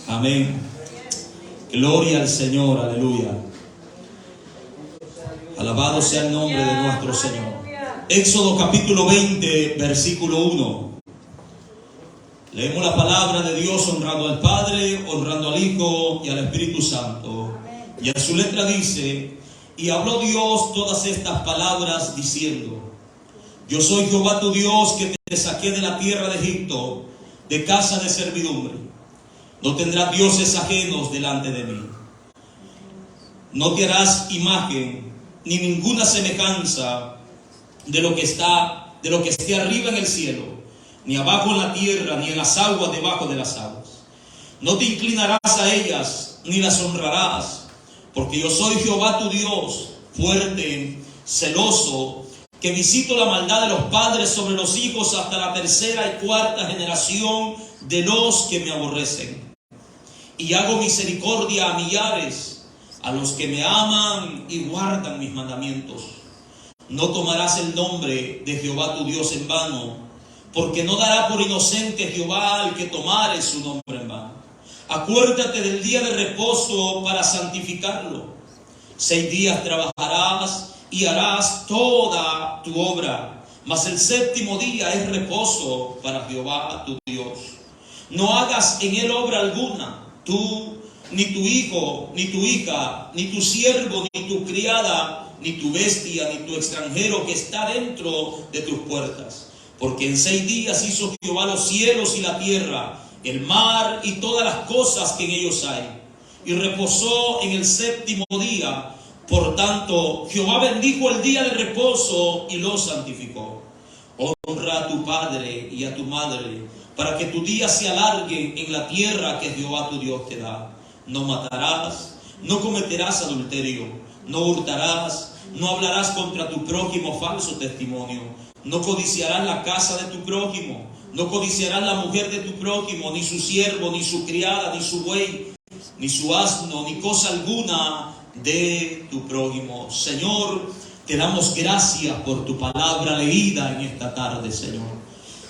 Amén. Gloria al Señor, aleluya. Alabado sea el nombre de nuestro Señor. Éxodo capítulo 20, versículo 1. Leemos la palabra de Dios honrando al Padre, honrando al Hijo y al Espíritu Santo. Y en su letra dice: y habló Dios todas estas palabras diciendo: yo soy Jehová tu Dios, que te saqué de la tierra de Egipto, de casa de servidumbre. No tendrás dioses ajenos delante de mí. No te harás imagen ni ninguna semejanza de lo que esté arriba en el cielo, ni abajo en la tierra, ni en las aguas debajo de las aguas. No te inclinarás a ellas, ni las honrarás, porque yo soy Jehová tu Dios, fuerte, celoso, que visito la maldad de los padres sobre los hijos hasta la tercera y cuarta generación de los que me aborrecen. Y hago misericordia a millares, a los que me aman y guardan mis mandamientos. No tomarás el nombre de Jehová tu Dios en vano, porque no dará por inocente Jehová al que tomare su nombre en vano. Acuérdate del día de reposo para santificarlo. 6 días trabajarás y harás toda tu obra, mas el séptimo día es reposo para Jehová tu Dios. No hagas en él obra alguna, tú, ni tu hijo, ni tu hija, ni tu siervo, ni tu criada, ni tu bestia, ni tu extranjero que está dentro de tus puertas. Porque en 6 días hizo Jehová los cielos y la tierra, el mar y todas las cosas que en ellos hay. Y reposó en el séptimo día. Por tanto, Jehová bendijo el día de reposo y lo santificó. Honra a tu padre y a tu madre, para que tu día se alargue en la tierra que Jehová tu Dios te da. No matarás, no cometerás adulterio, no hurtarás, no hablarás contra tu prójimo falso testimonio, no codiciarás la casa de tu prójimo, no codiciarás la mujer de tu prójimo, ni su siervo, ni su criada, ni su buey, ni su asno, ni cosa alguna de tu prójimo. Señor, te damos gracias por tu palabra leída en esta tarde, Señor.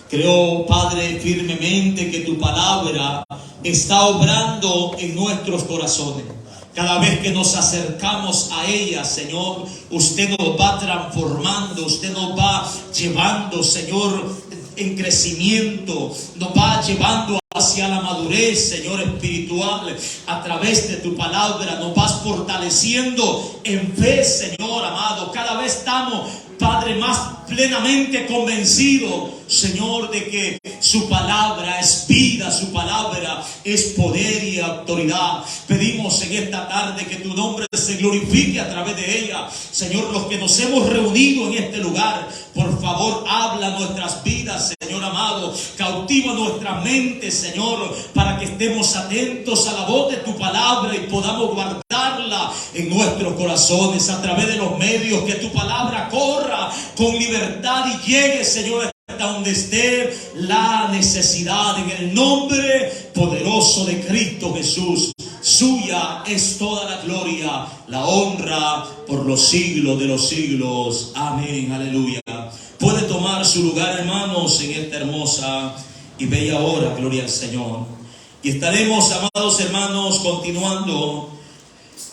Creo, Padre, firmemente que tu palabra está obrando en nuestros corazones. Cada vez que nos acercamos a ella, Señor, usted nos va transformando, usted nos va llevando, Señor, en crecimiento, nos va llevando hacia la madurez, Señor, espiritual. A través de tu palabra nos vas fortaleciendo en fe, Señor amado. Cada vez estamos, Padre, más plenamente convencidos, Señor, de que su palabra es vida, su palabra es poder y autoridad. Pedimos en esta tarde que tu nombre se glorifique a través de ella. Señor, los que nos hemos reunido en este lugar, por favor, habla nuestras vidas, Señor amado. Cautiva nuestra mente, Señor, para que estemos atentos a la voz de tu palabra y podamos guardarla en nuestros corazones a través de los medios. Que tu palabra corra con libertad y llegue, Señor, hasta donde esté la necesidad. En el nombre poderoso de Cristo Jesús. Suya es toda la gloria, la honra por los siglos de los siglos. Amén, aleluya. Puede tomar su lugar, hermanos, en esta hermosa y bella hora. Gloria al Señor. Y estaremos, amados hermanos, continuando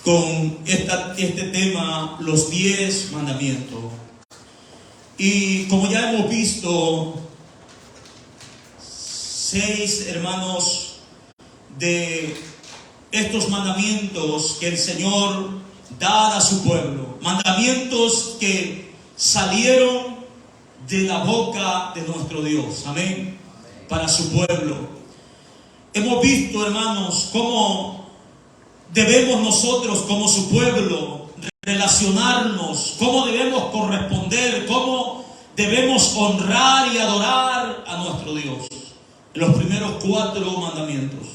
con este tema, los 10 mandamientos. Y como ya hemos visto, 6, hermanos, de estos mandamientos que el Señor da a su pueblo. Mandamientos que salieron de la boca de nuestro Dios. Amén. Para su pueblo. Hemos visto, hermanos, cómo debemos nosotros como su pueblo relacionarnos, cómo debemos corresponder, cómo debemos honrar y adorar a nuestro Dios. Los primeros 4 mandamientos.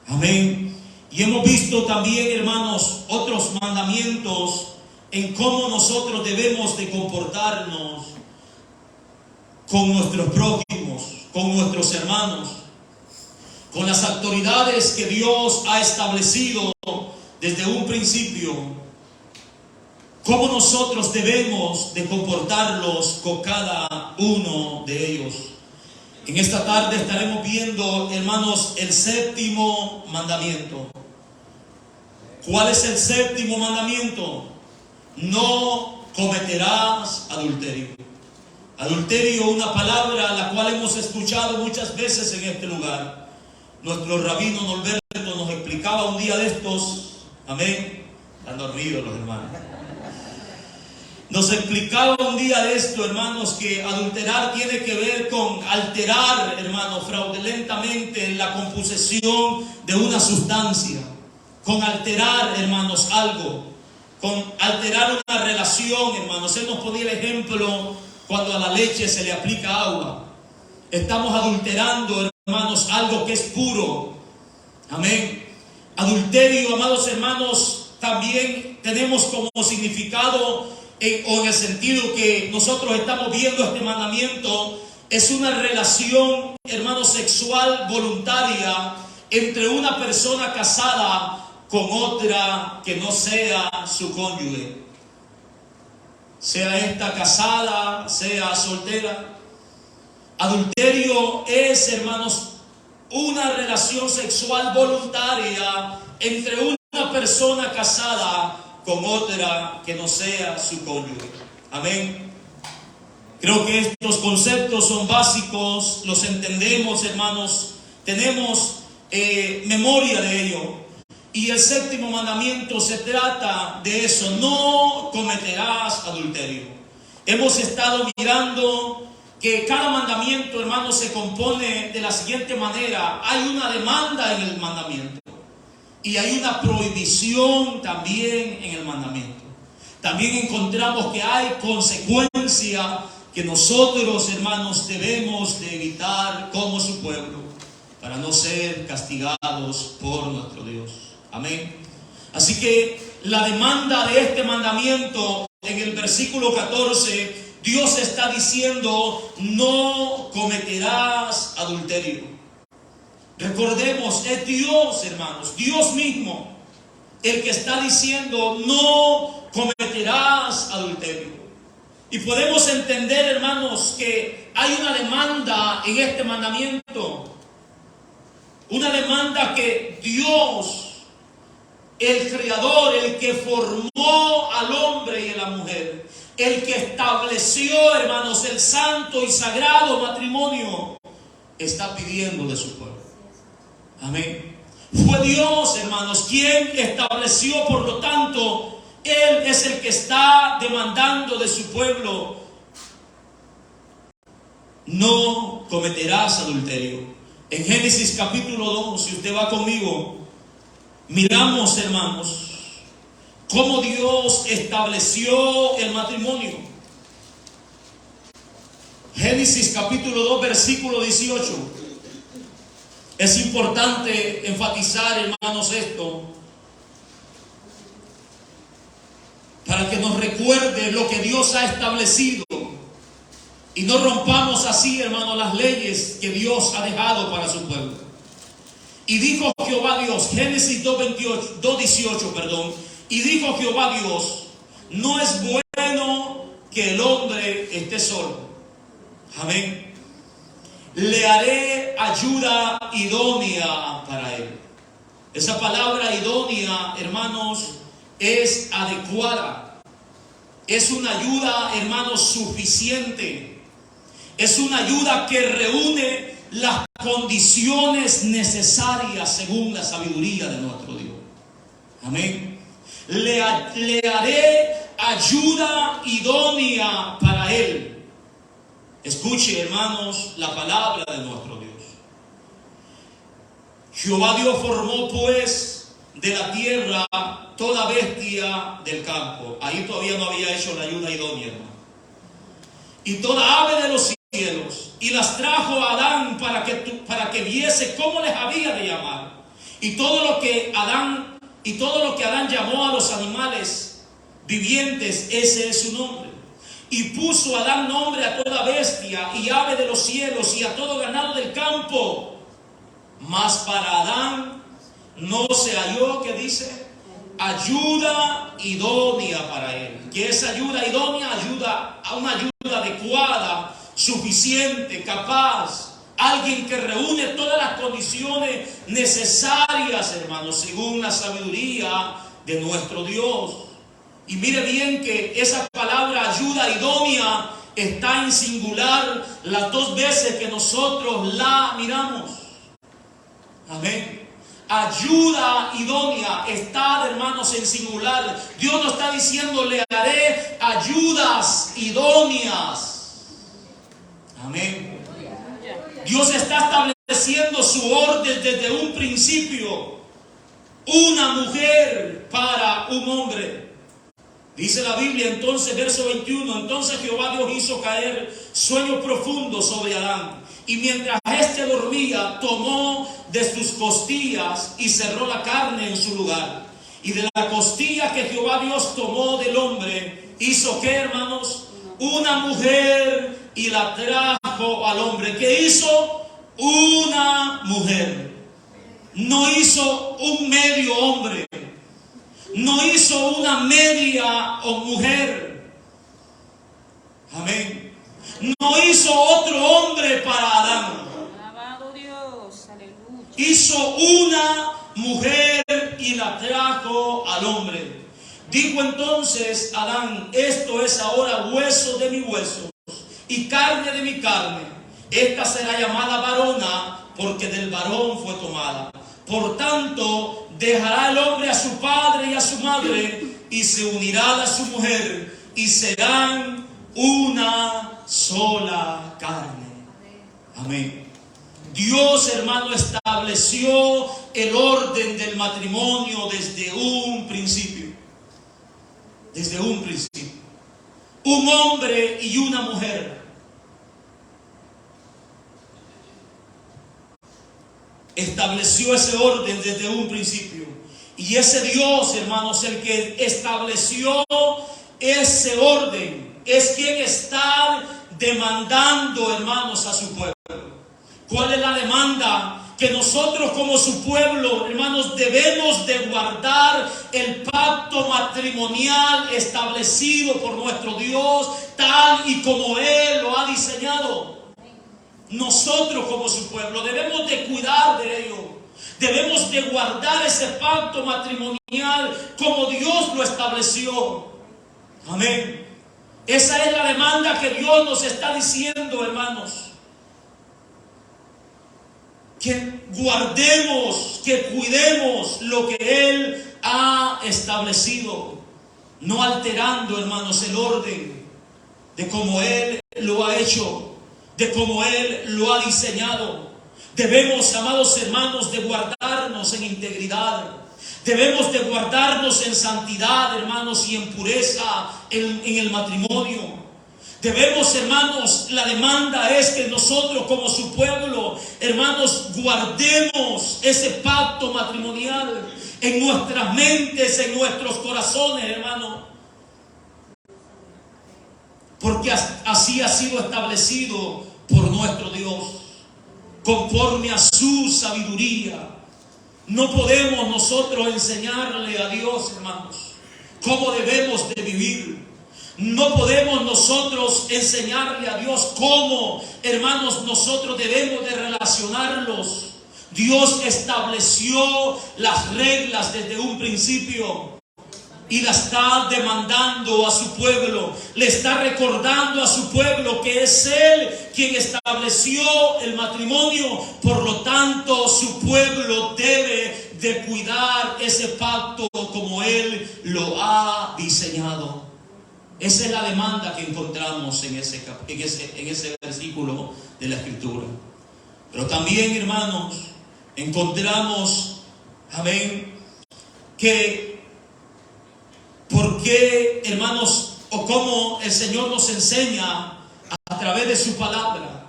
Amén. Y hemos visto también, hermanos, otros mandamientos en cómo nosotros debemos de comportarnos con nuestros prójimos, con nuestros hermanos, con las autoridades que Dios ha establecido desde un principio. Cómo nosotros debemos de comportarlos con cada uno de ellos. En esta tarde estaremos viendo, hermanos, el séptimo mandamiento. ¿Cuál es el séptimo mandamiento? No cometerás adulterio. Adulterio, una palabra la cual hemos escuchado muchas veces en este lugar. Nuestro rabino Norberto nos explicaba un día de estos, amén, están dormidos los hermanos. Nos explicaba un día de esto, hermanos, que adulterar tiene que ver con alterar, hermanos, fraudulentamente la composición de una sustancia, con alterar, hermanos, algo, con alterar una relación, hermanos. Él nos ponía el ejemplo cuando a la leche se le aplica agua. Estamos adulterando, hermanos, algo que es puro. Amén. Adulterio, amados hermanos, también tenemos como significado o en el sentido que nosotros estamos viendo este mandamiento, es una relación, hermano, sexual voluntaria entre una persona casada con otra que no sea su cónyuge. Sea esta casada, sea soltera. Adulterio es, hermanos, una relación sexual voluntaria entre una persona casada con otra que no sea su cónyuge. Amén. Creo que estos conceptos son básicos, los entendemos, hermanos, tenemos memoria de ello. Y el séptimo mandamiento se trata de eso: no cometerás adulterio. Hemos estado mirando que cada mandamiento, hermanos, se compone de la siguiente manera: hay una demanda en el mandamiento y hay una prohibición también en el mandamiento. También encontramos que hay consecuencia que nosotros, hermanos, debemos de evitar como su pueblo para no ser castigados por nuestro Dios. Amén. Así que la demanda de este mandamiento en el versículo 14, Dios está diciendo: no cometerás adulterio. Recordemos, es Dios, hermanos, Dios mismo, el que está diciendo: no cometerás adulterio. Y podemos entender, hermanos, que hay una demanda en este mandamiento. Una demanda que Dios, el Creador, el que formó al hombre y a la mujer, el que estableció, hermanos, el santo y sagrado matrimonio, está pidiendo de su pueblo. Amén. Fue Dios, hermanos, quien estableció, por lo tanto, Él es el que está demandando de su pueblo: no cometerás adulterio. En Génesis capítulo 2, si usted va conmigo, miramos, hermanos, cómo Dios estableció el matrimonio. Génesis capítulo 2, versículo 18. Es importante enfatizar, hermanos, esto para que nos recuerde lo que Dios ha establecido y no rompamos así, hermanos, las leyes que Dios ha dejado para su pueblo. Y dijo Jehová Dios, Génesis 2:18, perdón. Y dijo Jehová Dios: no es bueno que el hombre esté solo. Amén. Le haré ayuda idónea para él. Esa palabra idónea, hermanos, es adecuada. Es una ayuda, hermanos, suficiente. Es una ayuda que reúne las condiciones necesarias según la sabiduría de nuestro Dios. Amén. Le haré ayuda idónea para él. Escuche, hermanos, la palabra de nuestro Dios. Jehová Dios formó, pues, de la tierra toda bestia del campo. Ahí todavía no había hecho la ayuda idónea, hermano. Y toda ave de los cielos, y las trajo a Adán para que viese cómo les había de llamar. Y todo lo que Adán llamó a los animales vivientes, ese es su nombre. Y puso Adán nombre a toda bestia y ave de los cielos y a todo ganado del campo. Mas para Adán no se halló, que dice, ayuda idónea para él. ¿Qué es ayuda idónea? Una ayuda adecuada, suficiente, capaz alguien que reúne todas las condiciones necesarias, hermanos, según la sabiduría de nuestro Dios. Y mire bien que esa palabra ayuda idónea está en singular las dos veces que nosotros la miramos. Amén. Ayuda idónea está, hermanos, en singular. Dios nos está diciendo: le haré ayudas idóneas. Amén. Dios está estableciendo su orden desde un principio. Una mujer para un hombre. Dice la Biblia entonces, verso 21, entonces Jehová Dios hizo caer sueño profundo sobre Adán, y mientras éste dormía, tomó de sus costillas y cerró la carne en su lugar. Y de la costilla que Jehová Dios tomó del hombre, hizo ¿qué, hermanos? Una mujer, y la trajo al hombre. ¿Qué hizo? Una mujer. No hizo un medio hombre. No hizo una media o mujer. Amén. No hizo otro hombre para Adán. Alabado Dios, aleluya. Hizo una mujer y la trajo al hombre. Dijo entonces Adán: esto es ahora hueso de mi hueso y carne de mi carne. Esta será llamada varona, porque del varón fue tomada. Por tanto, dejará el hombre a su padre y a su madre, y se unirá a su mujer, y serán una sola carne. Amén. Dios, hermano, estableció el orden del matrimonio desde un principio. Desde un principio. Un hombre y una mujer. Estableció ese orden desde un principio. Y ese Dios, hermanos, el que estableció ese orden, es quien está demandando, hermanos, a su pueblo. ¿Cuál es la demanda? Que nosotros como su pueblo, hermanos, debemos de guardar el pacto matrimonial establecido por nuestro Dios, tal y como Él lo ha diseñado. Nosotros como su pueblo debemos de cuidar de ello. Debemos de guardar ese pacto matrimonial como Dios lo estableció. Amén. Esa es la demanda que Dios nos está diciendo, hermanos. Que guardemos, que cuidemos lo que Él ha establecido. No alterando, hermanos, el orden de cómo Él lo ha hecho, de cómo Él lo ha diseñado. Debemos, amados hermanos, de guardarnos en integridad. Debemos de guardarnos en santidad, hermanos, y en pureza en el matrimonio. Debemos, hermanos, la demanda es que nosotros como su pueblo, hermanos, guardemos ese pacto matrimonial en nuestras mentes, en nuestros corazones, hermanos. Porque así ha sido establecido por nuestro Dios, conforme a su sabiduría. No podemos nosotros enseñarle a Dios, hermanos, cómo debemos de vivir. No podemos nosotros enseñarle a Dios cómo, hermanos, nosotros debemos de relacionarlos. Dios estableció las reglas desde un principio y la está demandando a su pueblo. Le está recordando a su pueblo que es Él quien estableció el matrimonio. Por lo tanto, su pueblo debe de cuidar ese pacto como Él lo ha diseñado. Esa es la demanda que encontramos en ese versículo de la Escritura. Pero también, hermanos, encontramos, amén, que por qué, hermanos, o cómo el Señor nos enseña a través de su palabra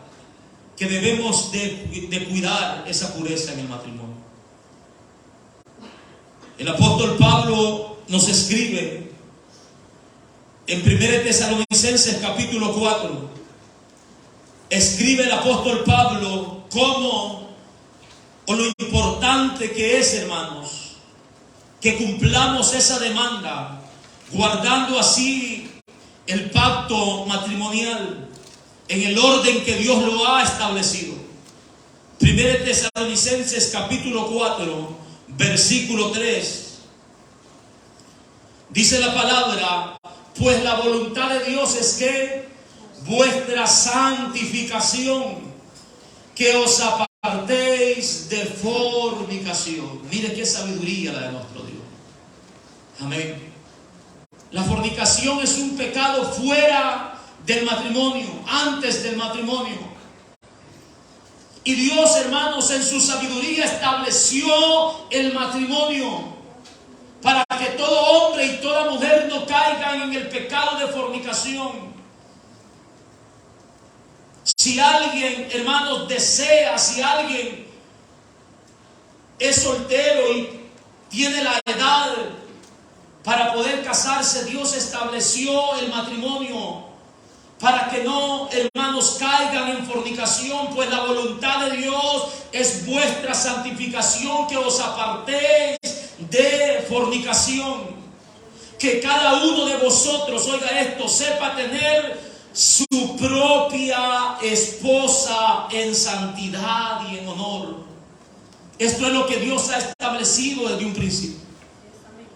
que debemos de cuidar esa pureza en el matrimonio. El apóstol Pablo nos escribe en 1 Tesalonicenses capítulo 4, escribe el apóstol Pablo cómo o lo importante que es, hermanos, que cumplamos esa demanda, guardando así el pacto matrimonial en el orden que Dios lo ha establecido. 1 Tesalonicenses capítulo 4, versículo 3. Dice la palabra: pues la voluntad de Dios es que vuestra santificación, que os apartéis de fornicación. Mire qué sabiduría la de nuestro Dios. Amén. La fornicación es un pecado fuera del matrimonio, antes del matrimonio. Y Dios, hermanos, en su sabiduría estableció el matrimonio para que todo hombre y toda mujer no caigan en el pecado de fornicación. Si alguien, hermanos, desea, si alguien es soltero y tiene la edad para poder casarse, Dios estableció el matrimonio para que no, hermanos, caigan en fornicación, pues la voluntad de Dios es vuestra santificación, que os apartéis de fornicación. Que cada uno de vosotros, oiga esto, sepa tener su propia esposa en santidad y en honor. Esto es lo que Dios ha establecido desde un principio.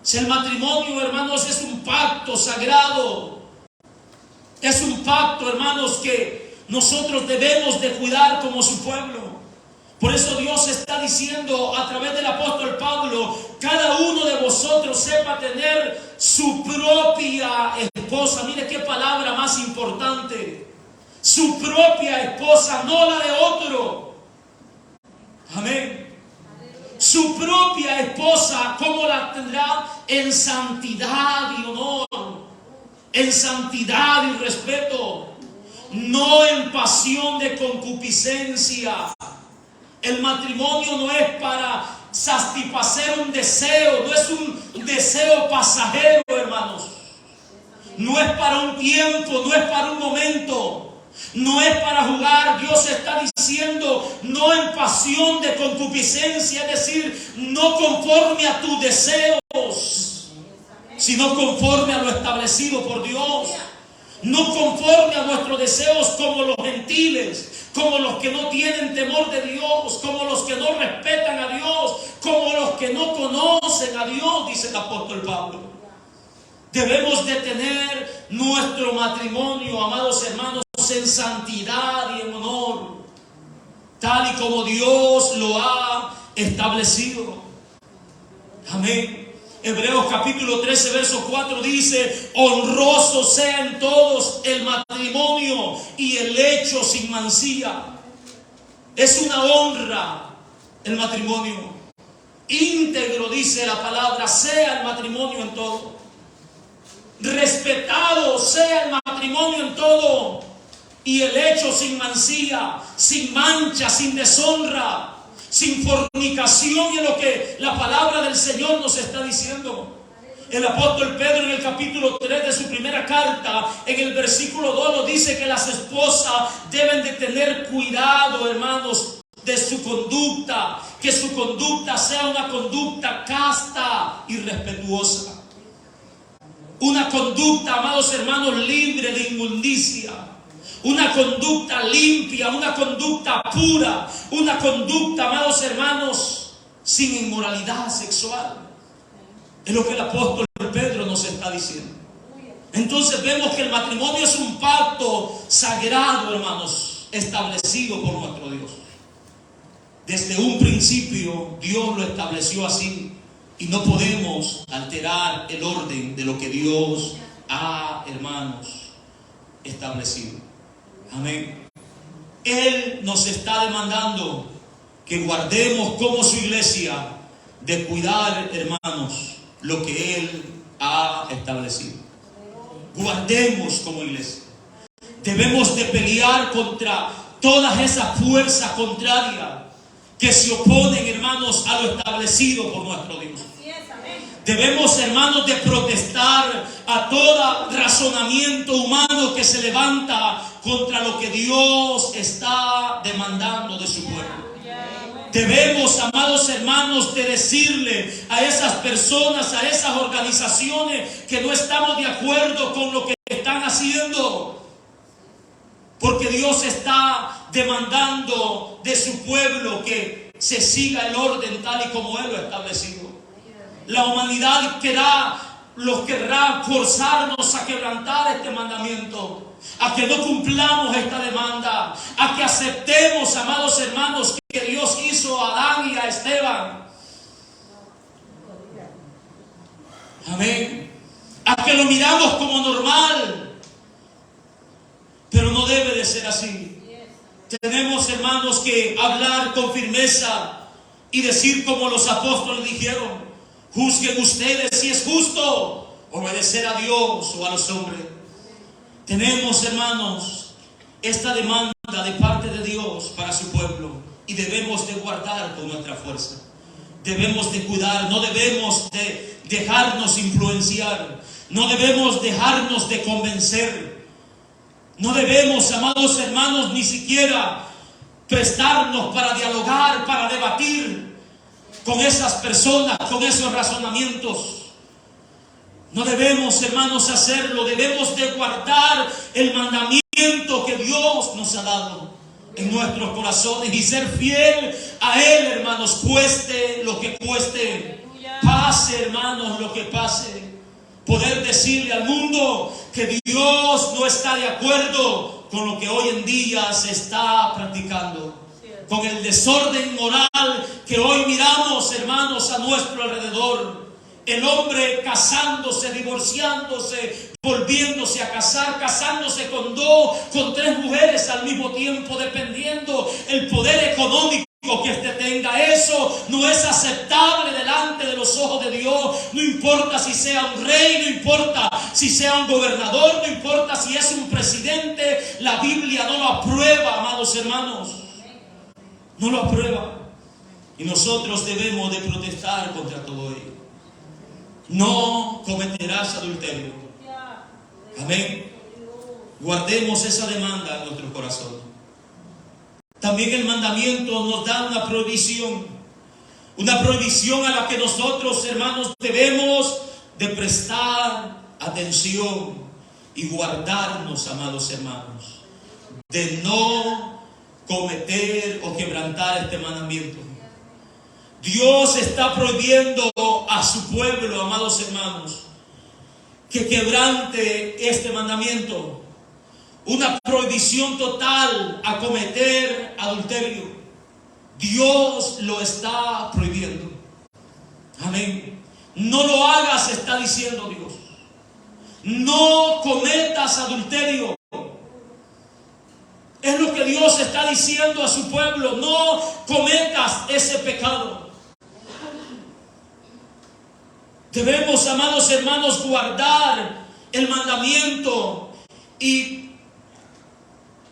Si el matrimonio, hermanos, es un pacto sagrado, es un pacto, hermanos, que nosotros debemos de cuidar como su pueblo. Por eso Dios está diciendo a través del apóstol Pablo: cada uno de vosotros sepa tener su propia esposa. Mire qué palabra más importante. Su propia esposa, no la de otro. Amén. Su propia esposa, ¿cómo la tendrá? En santidad y honor, en santidad y respeto, no en pasión de concupiscencia. El matrimonio no es para satisfacer un deseo, no es un deseo pasajero, hermanos. No es para un tiempo, no es para un momento. No es para jugar. Dios está diciendo: no en pasión de concupiscencia, es decir, no conforme a tus deseos, sino conforme a lo establecido por Dios. No conforme a nuestros deseos como los gentiles, como los que no tienen temor de Dios, como los que no respetan a Dios, como los que no conocen a Dios, dice el apóstol Pablo. Debemos de tener nuestro matrimonio, amados hermanos, en santidad y en honor, tal y como Dios lo ha establecido. Amén. Hebreos capítulo 13, verso 4 dice: honroso sea en todos el matrimonio y el lecho sin mancilla. Es una honra el matrimonio. Íntegro, dice la palabra, sea el matrimonio en todo. Respetado sea el matrimonio en todo. Y el hecho sin mancilla, sin mancha, sin deshonra, sin fornicación, y es lo que la palabra del Señor nos está diciendo. El apóstol Pedro, en el capítulo 3 de su primera carta, en el versículo 2, nos dice que las esposas deben de tener cuidado, hermanos, de su conducta, que su conducta sea una conducta casta y respetuosa. Una conducta, amados hermanos, libre de inmundicia. Una conducta limpia, una conducta pura, una conducta, amados hermanos, sin inmoralidad sexual. Es lo que el apóstol Pedro nos está diciendo. Entonces vemos que el matrimonio es un pacto sagrado, hermanos, establecido por nuestro Dios. Desde un principio Dios lo estableció así, y no podemos alterar el orden de lo que Dios ha, hermanos, establecido. Amén. Él nos está demandando que guardemos como su iglesia de cuidar, hermanos, lo que Él ha establecido. Guardemos como iglesia. Debemos de pelear contra todas esas fuerzas contrarias que se oponen, hermanos, a lo establecido por nuestro Dios. Debemos, hermanos, de protestar a todo razonamiento humano que se levanta contra lo que Dios está demandando de su pueblo. Debemos, amados hermanos, de decirle a esas personas, a esas organizaciones que no estamos de acuerdo con lo que están haciendo, porque Dios está demandando de su pueblo que se siga el orden tal y como Él lo ha establecido. La humanidad querrá forzarnos a quebrantar este mandamiento, a que no cumplamos esta demanda, a que aceptemos, amados hermanos, que Dios hizo a Adán y a Esteban. Amén. A que lo miramos como normal, pero no debe de ser así. Tenemos, hermanos, que hablar con firmeza y decir como los apóstoles dijeron: juzguen ustedes si es justo obedecer a Dios o a los hombres. Tenemos, hermanos, esta demanda de parte de Dios para su pueblo y debemos de guardar con nuestra fuerza. Debemos de cuidar, no debemos de dejarnos influenciar, no debemos dejarnos de convencer. No debemos, amados hermanos, ni siquiera prestarnos para dialogar, para debatir con esas personas, con esos razonamientos. No debemos, hermanos, hacerlo. Debemos de guardar el mandamiento que Dios nos ha dado en nuestros corazones y ser fiel a Él, hermanos, cueste lo que cueste, pase, hermanos, lo que pase. Poder decirle al mundo que Dios no está de acuerdo con lo que hoy en día se está practicando, con el desorden moral que hoy miramos, hermanos, a nuestro alrededor. El hombre casándose, divorciándose, volviéndose a casar, casándose con 2, con 3 mujeres al mismo tiempo, dependiendo el poder económico que éste tenga. Eso no es aceptable delante de los ojos de Dios. No importa si sea un rey, no importa si sea un gobernador, no importa si es un presidente. La Biblia no lo aprueba, amados hermanos. No lo aprueba. Y nosotros debemos de protestar contra todo ello. No cometerás adulterio. Amén. Guardemos esa demanda en nuestro corazón. También el mandamiento nos da una prohibición a la que nosotros, hermanos, debemos de prestar atención y guardarnos, amados hermanos, de no cometer o quebrantar este mandamiento. Dios está prohibiendo a su pueblo, amados hermanos, que quebrante este mandamiento. Una prohibición total a cometer adulterio. Dios lo está prohibiendo. Amén. No lo hagas, está diciendo Dios. No cometas adulterio. Es lo que Dios está diciendo a su pueblo. No cometas ese pecado. Debemos, amados hermanos, guardar el mandamiento y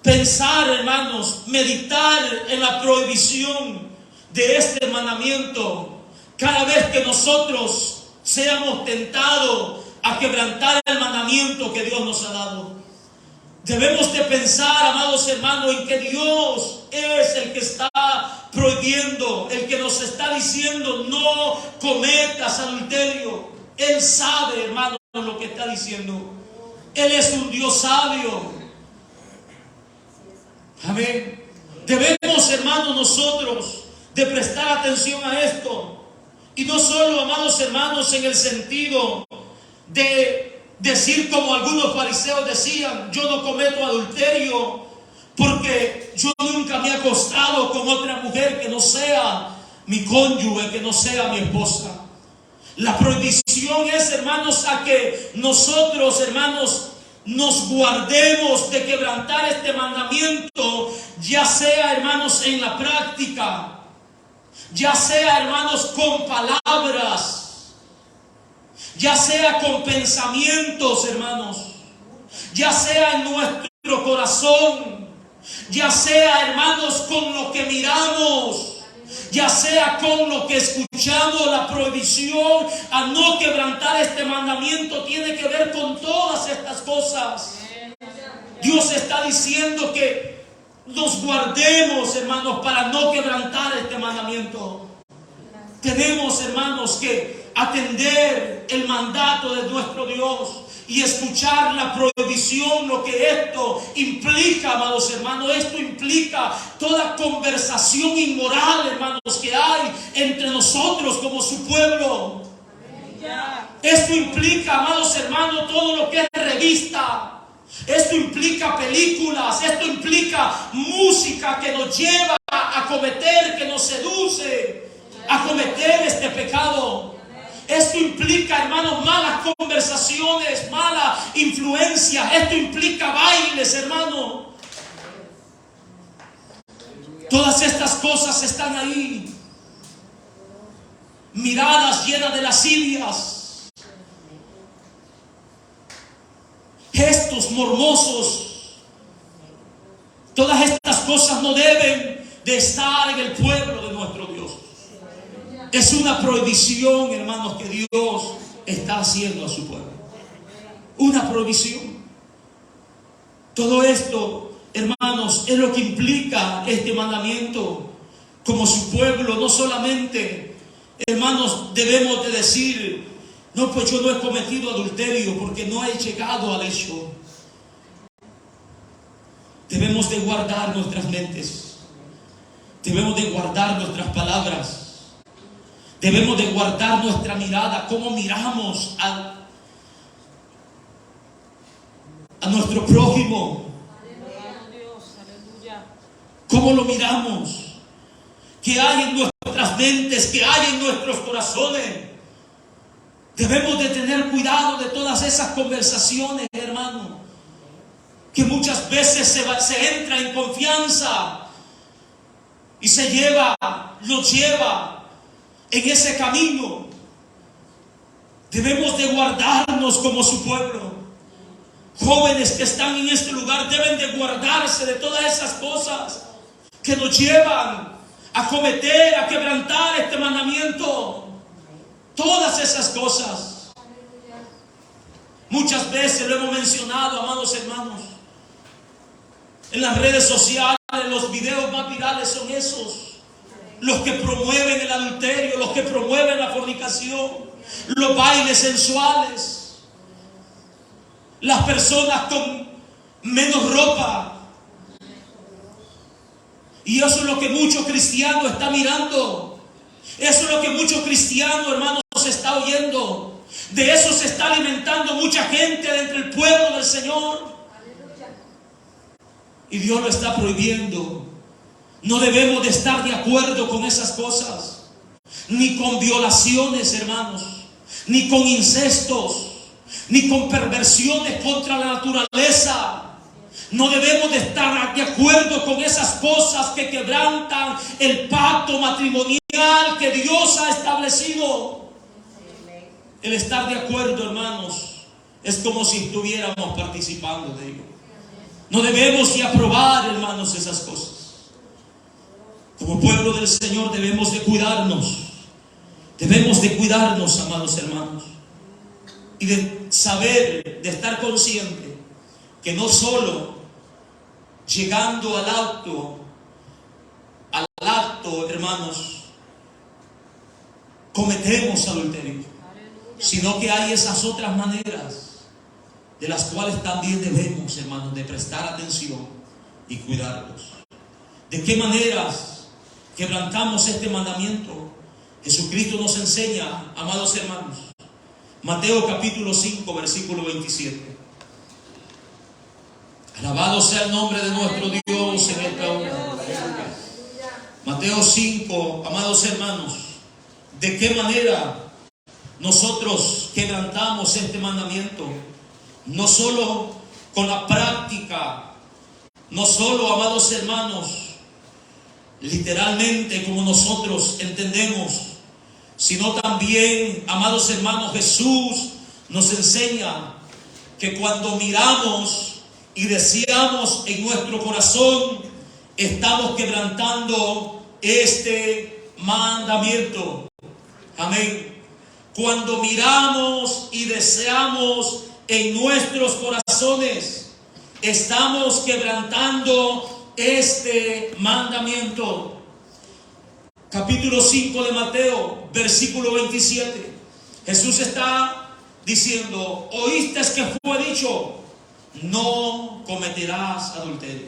pensar, hermanos, meditar en la prohibición de este mandamiento cada vez que nosotros seamos tentados a quebrantar el mandamiento que Dios nos ha dado. Debemos de pensar, amados hermanos, en que Dios es el que está prohibiendo, el que nos está diciendo no cometas adulterio. Él sabe, hermanos, lo que está diciendo. Él es un Dios sabio. Amén. Debemos, hermanos, nosotros de prestar atención a esto. Y no solo, amados hermanos, en el sentido de decir como algunos fariseos decían: yo no cometo adulterio porque yo nunca me he acostado con otra mujer que no sea mi cónyuge, que no sea mi esposa. La prohibición es, hermanos, a que nosotros, hermanos, nos guardemos de quebrantar este mandamiento, ya sea, hermanos, en la práctica, ya sea, hermanos, con palabras, ya sea con pensamientos, hermanos, ya sea en nuestro corazón, ya sea, hermanos, con lo que miramos, ya sea con lo que escuchamos. La prohibición a no quebrantar este mandamiento tiene que ver con todas estas cosas. Dios está diciendo que nos guardemos, hermanos, para no quebrantar este mandamiento. Tenemos, hermanos, que atender el mandato de nuestro Dios y escuchar la prohibición, lo que esto implica, amados hermanos. Esto implica toda conversación inmoral, hermanos, que hay entre nosotros como su pueblo. Esto implica, amados hermanos, todo lo que es revista. Esto implica películas, esto implica música que nos lleva a cometer, que nos seduce a cometer este pecado. Esto implica, hermanos, malas conversaciones, mala influencia. Esto implica bailes, hermano. Todas estas cosas están ahí. Miradas llenas de lascivias, gestos morbosos. Todas estas cosas no deben de estar en el pueblo de nuestro Dios. Es una prohibición, hermanos, que Dios está haciendo a su pueblo. Una prohibición. Todo esto, hermanos, es lo que implica este mandamiento como su pueblo. No solamente, hermanos, debemos de decir: no, pues yo no he cometido adulterio porque no he llegado al hecho. Debemos de guardar nuestras mentes. Debemos de guardar nuestras palabras. Debemos de guardar nuestra mirada. Cómo miramos a nuestro prójimo. Cómo lo miramos. ¿Qué hay en nuestras mentes? ¿Qué hay en nuestros corazones? Debemos de tener cuidado de todas esas conversaciones, hermano, que muchas veces se entra en confianza y nos lleva en ese camino. Debemos de guardarnos como su pueblo. Jóvenes que están en este lugar deben de guardarse de todas esas cosas que nos llevan a cometer, a quebrantar este mandamiento. Todas esas cosas. Muchas veces lo hemos mencionado, amados hermanos. En las redes sociales, los videos más virales son esos. Los que promueven el adulterio, los que promueven la fornicación, los bailes sensuales, las personas con menos ropa. Y eso es lo que muchos cristianos están mirando. Eso es lo que muchos cristianos, hermanos, se está oyendo. De eso se está alimentando mucha gente dentro del pueblo del Señor. Y Dios lo está prohibiendo. No debemos de estar de acuerdo con esas cosas, ni con violaciones, hermanos, ni con incestos, ni con perversiones contra la naturaleza. No debemos de estar de acuerdo con esas cosas que quebrantan el pacto matrimonial que Dios ha establecido. El estar de acuerdo, hermanos, es como si estuviéramos participando de ello. No debemos de aprobar, hermanos, esas cosas. Como pueblo del Señor debemos de cuidarnos. Debemos de cuidarnos, amados hermanos. Y de saber, de estar consciente que no solo llegando al acto, hermanos, cometemos adulterio, sino que hay esas otras maneras de las cuales también debemos, hermanos, de prestar atención y cuidarlos. ¿De qué maneras quebrantamos este mandamiento? Jesucristo nos enseña, amados hermanos. Mateo capítulo 5, versículo 27. Alabado sea el nombre de nuestro Dios en esta hora. Mateo 5, amados hermanos. ¿De qué manera nosotros quebrantamos este mandamiento? No solo con la práctica, no solo, amados hermanos, literalmente como nosotros entendemos, sino también, amados hermanos, Jesús nos enseña que cuando miramos y deseamos en nuestro corazón, estamos quebrantando este mandamiento. Amén. Cuando miramos y deseamos en nuestros corazones, estamos quebrantando este mandamiento. Capítulo 5 de Mateo, versículo 27. Jesús está diciendo: oíste que fue dicho, no cometerás adulterio.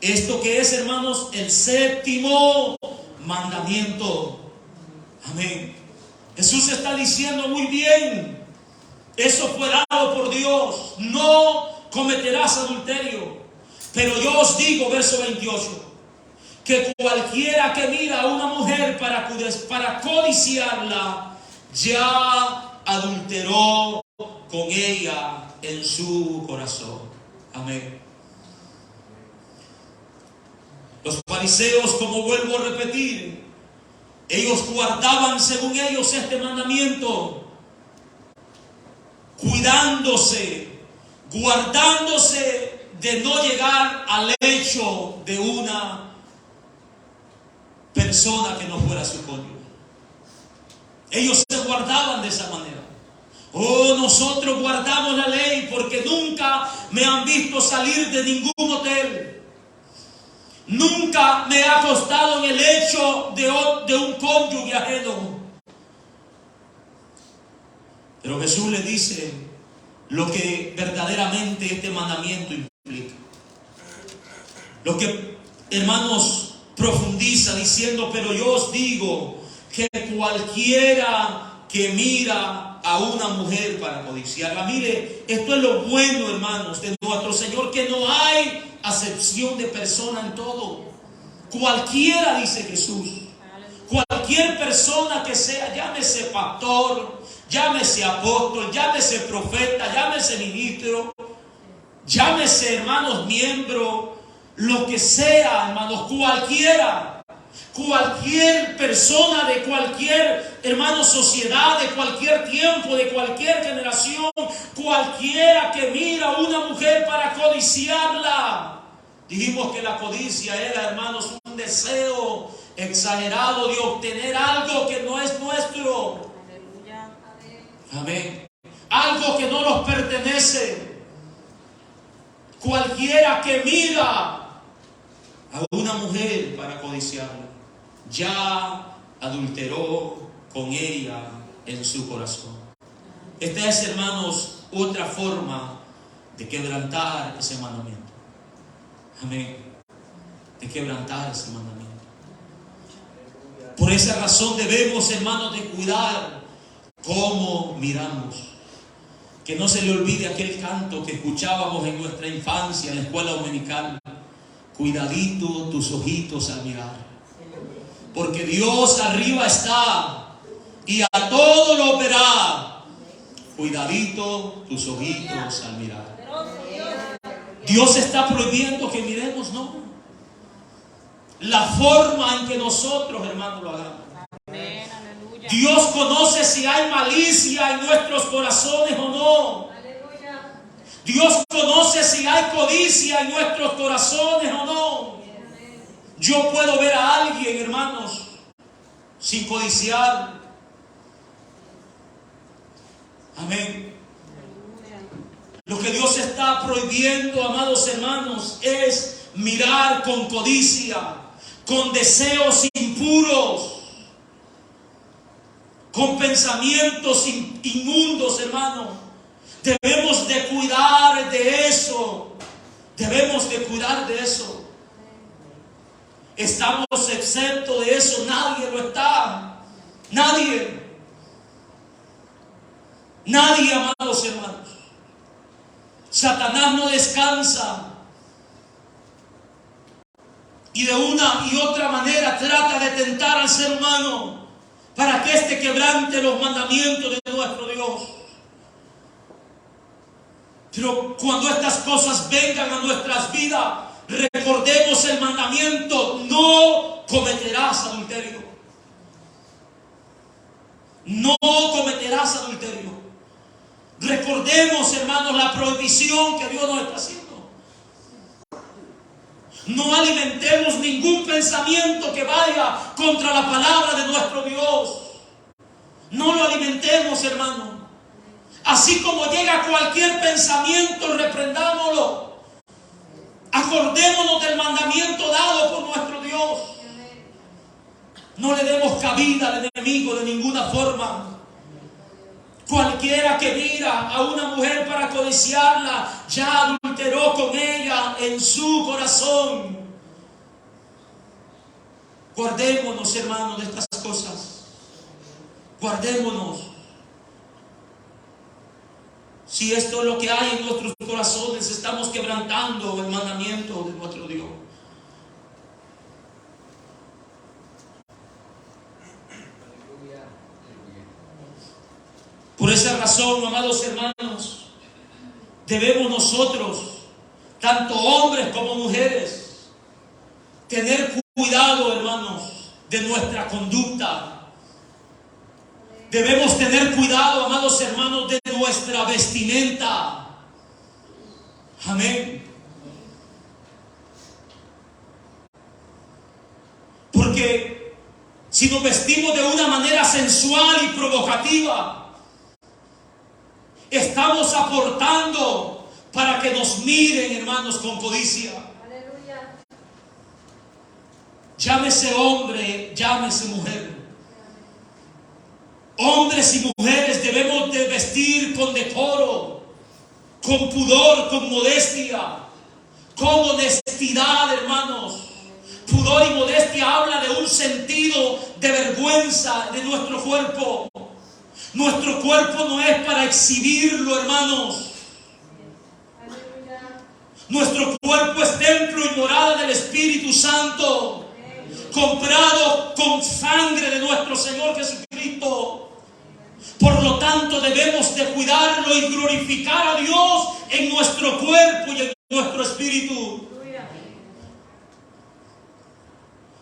Esto que es, hermanos, el séptimo mandamiento. Amén. Jesús está diciendo muy bien, eso fue dado por Dios: no cometerás adulterio. Pero yo os digo, verso 28, que cualquiera que mira a una mujer para codiciarla, ya adulteró con ella en su corazón. Amén. Los fariseos, como vuelvo a repetir, ellos guardaban, según ellos, este mandamiento, guardándose de no llegar al hecho de una persona que no fuera su cónyuge. Ellos se guardaban de esa manera. Oh, nosotros guardamos la ley porque nunca me han visto salir de ningún hotel. Nunca me he acostado en el lecho de un cónyuge ajeno. Pero Jesús le dice lo que verdaderamente este mandamiento implica. Lo que, hermanos, profundiza diciendo: pero yo os digo que cualquiera que mira a una mujer para codiciarla. Mire, esto es lo bueno, hermanos, de nuestro Señor, que no hay acepción de persona en todo. Cualquiera, dice Jesús, cualquier persona que sea, llámese pastor, llámese apóstol, llámese profeta, llámese ministro, llámese, hermanos, miembro, lo que sea, hermanos, cualquier persona de cualquier, hermano, sociedad, de cualquier tiempo, de cualquier generación, cualquiera que mira a una mujer para codiciarla. Dijimos que la codicia era, hermanos, un deseo exagerado de obtener algo que no es nuestro. Amén. Algo que no nos pertenece. Cualquiera que mira a una mujer para codiciarla, ya adulteró con ella en su corazón. Esta es, hermanos, otra forma de quebrantar ese mandamiento. Amén. De quebrantar ese mandamiento. Por esa razón debemos, hermanos, de cuidar cómo miramos. Que no se le olvide aquel canto que escuchábamos en nuestra infancia en la escuela dominical: cuidadito tus ojitos al mirar, porque Dios arriba está y a todo lo verá. Cuidadito tus ojitos al mirar. Dios está prohibiendo que miremos, no. La forma en que nosotros, hermanos, lo hagamos. Amén, aleluya. Dios conoce si hay malicia en nuestros corazones o no. Dios conoce si hay codicia en nuestros corazones o no. Yo puedo ver a alguien, hermanos, sin codiciar. Amén. Lo que Dios está prohibiendo, amados hermanos, es mirar con codicia, con deseos impuros, con pensamientos inmundos, hermanos. Debemos de cuidar de eso. Debemos de cuidar de eso. ¿Estamos exentos de eso? Nadie lo está. Nadie. Nadie, amados hermanos. Satanás no descansa. Y de una y otra manera trata de tentar al ser humano para que éste quebrante los mandamientos de nuestro Dios. Pero cuando estas cosas vengan a nuestras vidas, recordemos el mandamiento: no cometerás adulterio. No cometerás adulterio. Recordemos, hermanos, la prohibición que Dios nos está haciendo. No alimentemos ningún pensamiento que vaya contra la palabra de nuestro Dios. No lo alimentemos, hermano. Así como llega cualquier pensamiento, reprendámoslo. Acordémonos del mandamiento dado por nuestro Dios. No le demos cabida al enemigo de ninguna forma. Cualquiera que mira a una mujer para codiciarla, ya adulteró con ella en su corazón. Guardémonos, hermanos, de estas cosas. Guardémonos. Si esto es lo que hay en nuestros corazones, estamos quebrantando el mandamiento de nuestro Dios. Por esa razón, amados hermanos, debemos nosotros, tanto hombres como mujeres, tener cuidado, hermanos, de nuestra conducta. Debemos tener cuidado, amados hermanos, de nuestra vestimenta. Amén. Porque si nos vestimos de una manera sensual y provocativa, estamos aportando para que nos miren, hermanos, con codicia. Aleluya. Llámese hombre, llámese mujer. Hombres y mujeres debemos de vestir con decoro, con pudor, con modestia, con honestidad, hermanos. Pudor y modestia habla de un sentido de vergüenza de nuestro cuerpo. Nuestro cuerpo no es para exhibirlo, hermanos. Nuestro cuerpo es templo y morada del Espíritu Santo, comprado con sangre de nuestro Señor Jesucristo. Por lo tanto, debemos de cuidarlo y glorificar a Dios en nuestro cuerpo y en nuestro espíritu.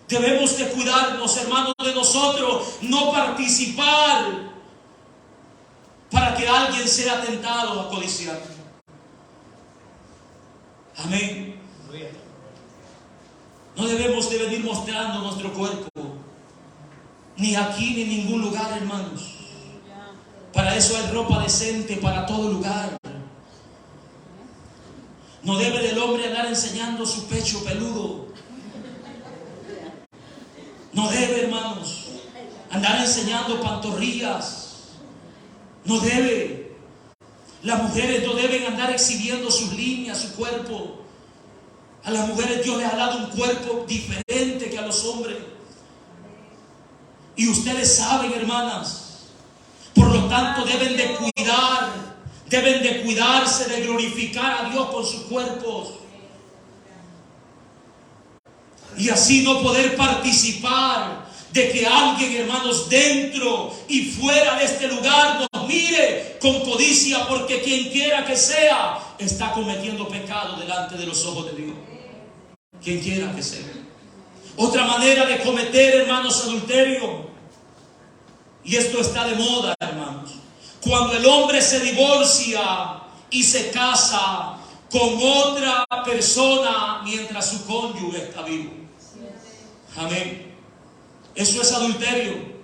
Debemos de cuidarnos, hermanos, de nosotros, no participar para que alguien sea tentado a codiciar. Amén. No debemos de venir mostrando nuestro cuerpo, ni aquí ni en ningún lugar, hermanos. Para eso hay ropa decente para todo lugar. No debe el hombre andar enseñando su pecho peludo. No debe, hermanos, andar enseñando pantorrillas. No debe. Las mujeres no deben andar exhibiendo sus líneas, su cuerpo. A las mujeres Dios les ha dado un cuerpo diferente que a los hombres. Y ustedes saben, hermanas. Por lo tanto, deben de cuidarse de glorificar a Dios con sus cuerpos. Y así no poder participar de que alguien, hermanos, dentro y fuera de este lugar nos mire con codicia, porque quien quiera que sea, está cometiendo pecado delante de los ojos de Dios. Quien quiera que sea. Otra manera de cometer, hermanos, adulterio. Y esto está de moda, hermanos. Cuando el hombre se divorcia y se casa con otra persona mientras su cónyuge está vivo. Amén. Eso es adulterio.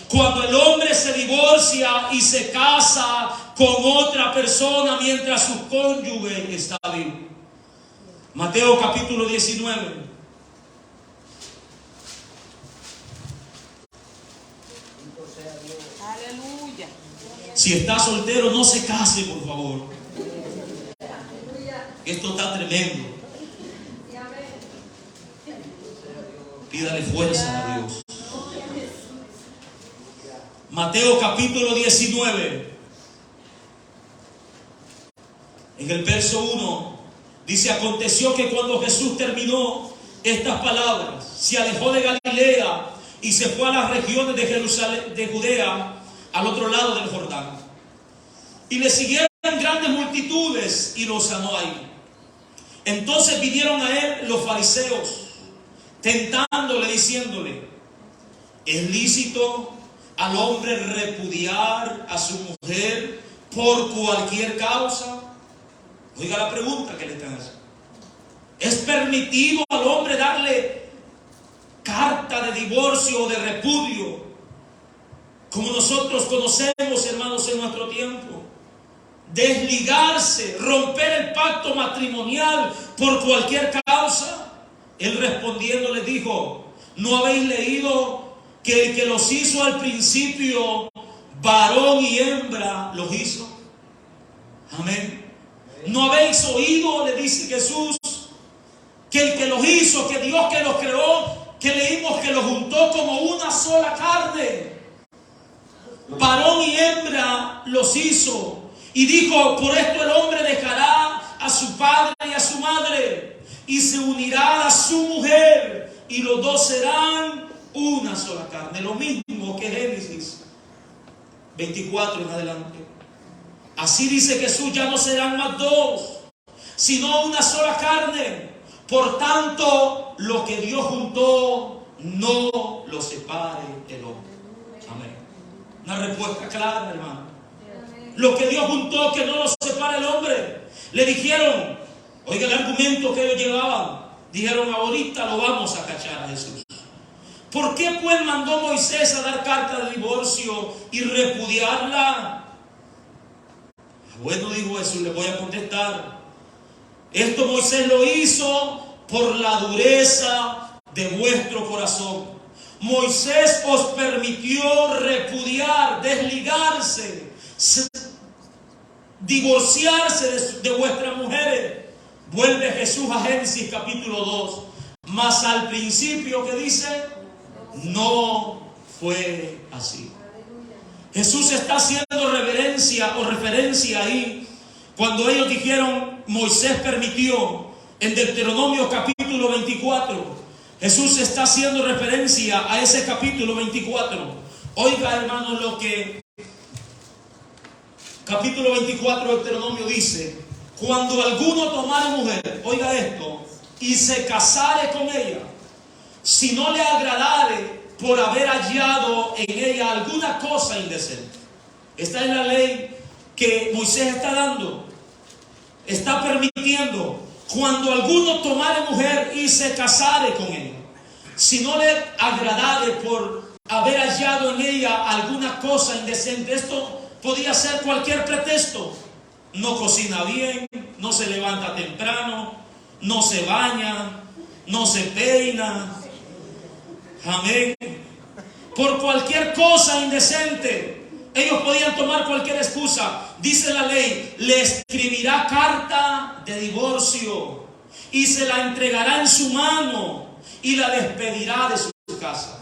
Cuando el hombre se divorcia y se casa con otra persona mientras su cónyuge está vivo. Mateo capítulo 19. Aleluya. Si está soltero, no se case, por favor. Esto está tremendo. Pídale fuerza a Dios. Mateo capítulo 19. En el verso 1 dice: aconteció que cuando Jesús terminó estas palabras, se alejó de Galilea y se fue a las regiones de Jerusalén, de Judea, al otro lado del Jordán. Y le siguieron grandes multitudes y lo sanó ahí. Entonces vinieron a él los fariseos, tentándole, diciéndole: ¿es lícito al hombre repudiar a su mujer por cualquier causa? Oiga la pregunta que le están haciendo. ¿Es permitido al hombre darle carta de divorcio o de repudio, como nosotros conocemos, hermanos, en nuestro tiempo? Desligarse, romper el pacto matrimonial por cualquier causa. Él respondiendo les dijo: ¿no habéis leído que el que los hizo al principio varón y hembra los hizo. Amén. ¿No habéis oído, le dice Jesús, que el que los hizo, que Dios que los creó, que leímos que los juntó como una sola carne? Varón y hembra los hizo. Y dijo, por esto el hombre dejará a su padre y a su madre y se unirá a su mujer y los dos serán una sola carne. Lo mismo que Génesis 24 en adelante. Así dice Jesús, ya no serán más dos, sino una sola carne. Por tanto, lo que Dios juntó, no lo separe el hombre. Amén. Una respuesta clara, hermano. Lo que Dios juntó, que no lo separe el hombre. Le dijeron, oiga el argumento que ellos llevaban. Dijeron, ahorita lo vamos a cachar a Jesús. ¿Por qué pues mandó Moisés a dar carta de divorcio y repudiarla? Bueno, dijo Jesús, le voy a contestar. Esto Moisés lo hizo por la dureza de vuestro corazón. Moisés os permitió repudiar, desligarse, divorciarse de vuestras mujeres. Vuelve Jesús a Génesis capítulo 2. Mas al principio, que dice, no fue así. Jesús está haciendo reverencia o referencia ahí cuando ellos dijeron Moisés permitió. En Deuteronomio capítulo 24, Jesús está haciendo referencia a ese capítulo 24. Oiga, hermanos, lo que capítulo 24 de Deuteronomio dice: cuando alguno tomare mujer, oiga esto, y se casare con ella, si no le agradare por haber hallado en ella alguna cosa indecente. Esta es la ley que Moisés está dando, está permitiendo. Cuando alguno tomare mujer y se casare con ella, si no le agradare por haber hallado en ella alguna cosa indecente. Esto podía ser cualquier pretexto. No cocina bien, no se levanta temprano, no se baña, no se peina. Amén. Por cualquier cosa indecente, ellos podían tomar cualquier excusa. Dice la ley, le escribirá carta de divorcio y se la entregará en su mano y la despedirá de su casa.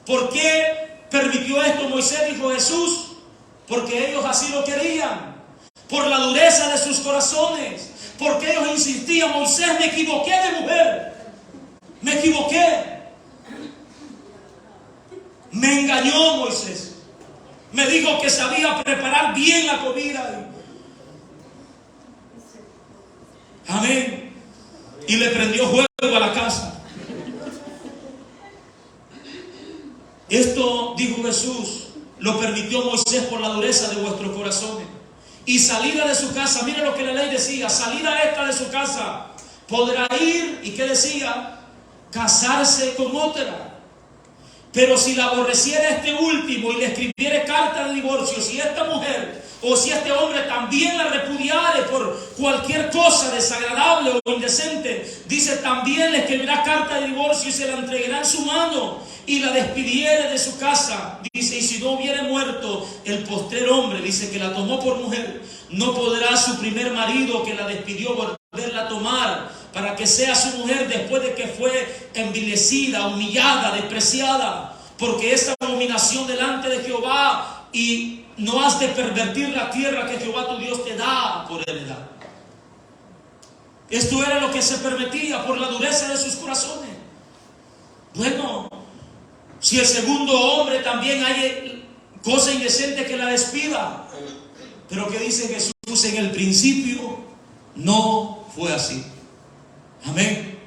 ¿Por qué permitió esto Moisés? Dijo Jesús, porque ellos así lo querían, por la dureza de sus corazones, porque ellos insistían: Moisés, me equivoqué de mujer, me equivoqué, me engañó Moisés. Me dijo que sabía preparar bien la comida. Amén. Y le prendió fuego a la casa. Esto, dijo Jesús, lo permitió Moisés por la dureza de vuestros corazones. Y salida de su casa, mire lo que la ley decía: salida esta de su casa, podrá ir, ¿y qué decía? Casarse con otra. Pero si la aborreciera este último y le escribiere carta de divorcio, si esta mujer o si este hombre también la repudiare por cualquier cosa desagradable o indecente, dice, también le escribirá carta de divorcio y se la entregará en su mano y la despidiere de su casa. Dice, y si no hubiere muerto el postrer hombre, dice, que la tomó por mujer, no podrá su primer marido que la despidió volverla a tomar, para que sea su mujer después de que fue envilecida, humillada, despreciada, porque es abominación delante de Jehová, y no has de pervertir la tierra que Jehová tu Dios te da por heredad. Esto era lo que se permitía por la dureza de sus corazones. Bueno, si el segundo hombre también hay cosa indecente, que la despida. Pero ¿qué dice Jesús? En el principio no fue así. Amén.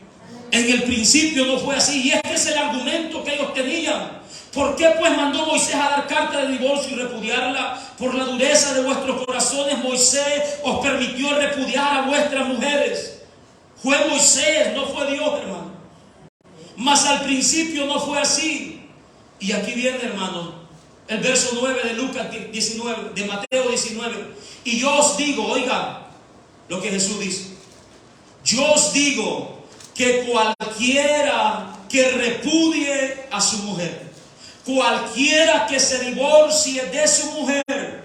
En el principio no fue así. Y este es el argumento que ellos tenían. ¿Por qué pues mandó Moisés a dar carta de divorcio y repudiarla? Por la dureza de vuestros corazones Moisés os permitió repudiar a vuestras mujeres. Fue Moisés, no fue Dios, hermano. Mas al principio no fue así. Y aquí viene, hermano, el verso 9 de Lucas 19, de Mateo 19. Y yo os digo, oiga lo que Jesús dice: yo os digo que cualquiera que repudie a su mujer, cualquiera que se divorcie de su mujer,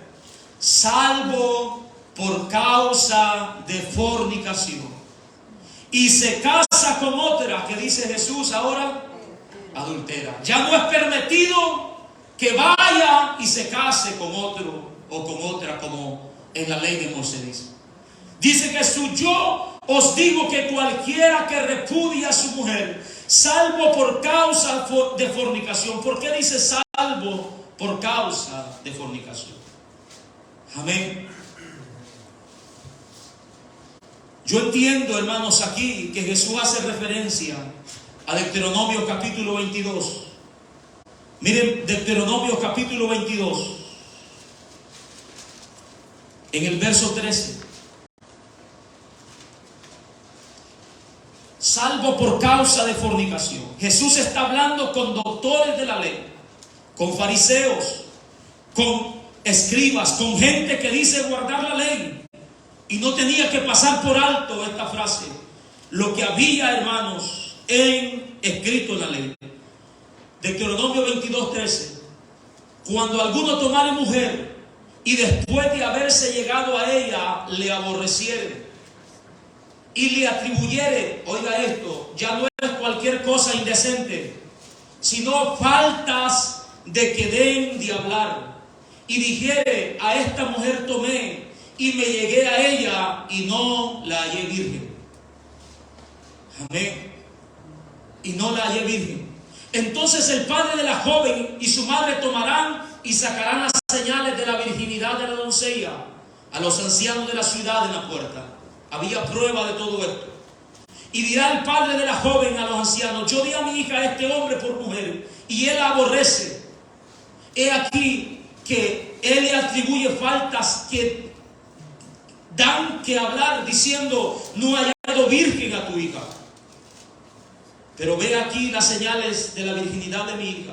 salvo por causa de fornicación, y se casa con otra, que dice Jesús ahora, adultera. Ya no es permitido que vaya y se case con otro o con otra, como en la ley de Moisés. Dice Jesús: yo os digo que cualquiera que repudia a su mujer, salvo por causa de fornicación. ¿Por qué dice salvo por causa de fornicación? Amén. Yo entiendo, hermanos, aquí que Jesús hace referencia a Deuteronomio capítulo 22. Miren, Deuteronomio capítulo 22, en el verso 13. Salvo por causa de fornicación. Jesús está hablando con doctores de la ley, con fariseos, con escribas, con gente que dice guardar la ley. Y no tenía que pasar por alto esta frase, lo que había, hermanos, escrito en la ley. Deuteronomio 22:13. Cuando alguno tomare mujer y después de haberse llegado a ella le aborreciere y le atribuyere, oiga esto, ya no es cualquier cosa indecente, sino faltas de que den de hablar, y dijere: a esta mujer tomé y me llegué a ella y no la hallé virgen. Amén. Y no la hallé virgen. Entonces el padre de la joven y su madre tomarán y sacarán las señales de la virginidad de la doncella a los ancianos de la ciudad en la puerta. Había prueba de todo esto. Y dirá el padre de la joven a los ancianos: yo di a mi hija a este hombre por mujer y él la aborrece. He aquí que él le atribuye faltas que dan que hablar, diciendo: no he hallado virgen a tu hija. Pero ve aquí las señales de la virginidad de mi hija.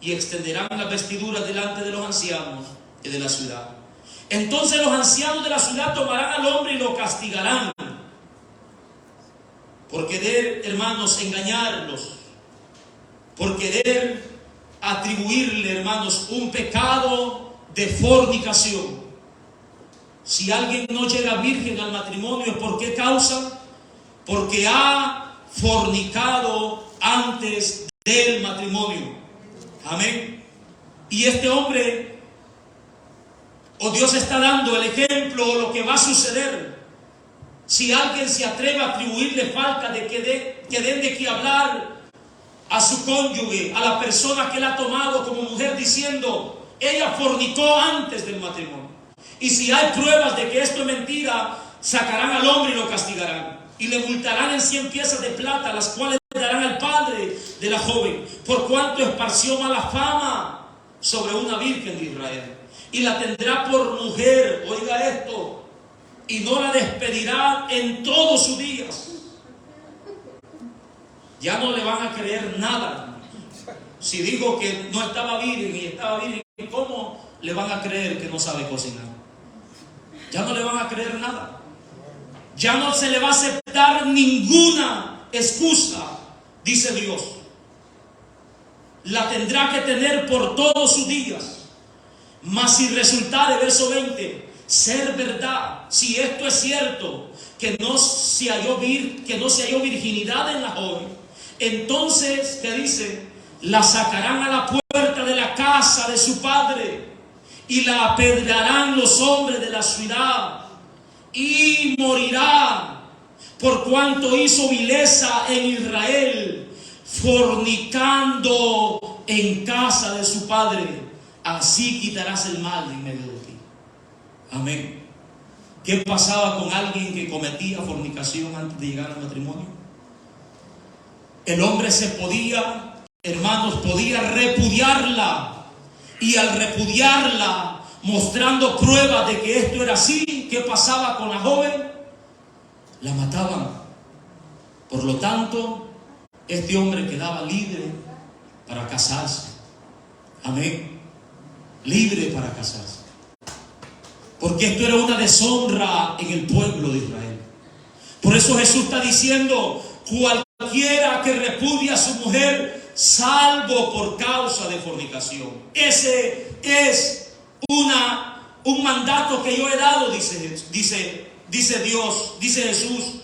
Y extenderán las vestiduras delante de los ancianos de la ciudad. Entonces los ancianos de la ciudad tomarán al hombre y lo castigarán por querer, hermanos, engañarlos, por querer atribuirle, hermanos, un pecado de fornicación. Si alguien no llega virgen al matrimonio, ¿por qué causa? Porque ha fornicado antes del matrimonio. Amén. Y este hombre, o Dios está dando el ejemplo, lo que va a suceder si alguien se atreve a atribuirle falta de que den de qué hablar a su cónyuge, a la persona que él ha tomado como mujer, diciendo: ella fornicó antes del matrimonio. Y si hay pruebas de que esto es mentira, sacarán al hombre y lo castigarán. Y le multarán en 100 piezas de plata, las cuales darán al padre de la joven, por cuanto esparció mala fama sobre una virgen de Israel. Y la tendrá por mujer, oiga esto, y no la despedirá en todos sus días. Ya no le van a creer nada. Si digo que no estaba virgen y estaba virgen, ¿cómo le van a creer que no sabe cocinar? Ya no le van a creer nada. Ya no se le va a aceptar ninguna excusa, dice Dios. La tendrá que tener por todos sus días. Mas si resultare, verso 20, ser verdad, si esto es cierto, que no se halló virginidad en la joven, entonces, ¿qué dice? La sacarán a la puerta de la casa de su padre y la apedrearán los hombres de la ciudad, y morirá, por cuanto hizo vileza en Israel, fornicando en casa de su padre. Así quitarás el mal de en medio de ti. Amén. ¿Qué pasaba con alguien que cometía fornicación antes de llegar al matrimonio? El hombre se podía, hermanos, podía repudiarla. Y al repudiarla, mostrando pruebas de que esto era así, ¿qué pasaba con la joven? La mataban. Por lo tanto, este hombre quedaba libre para casarse. Amén. Libre para casarse. Porque esto era una deshonra en el pueblo de Israel. Por eso Jesús está diciendo: cualquiera que repudia a su mujer, salvo por causa de fornicación. Ese es un mandato que yo he dado, dice Dios, dice Jesús.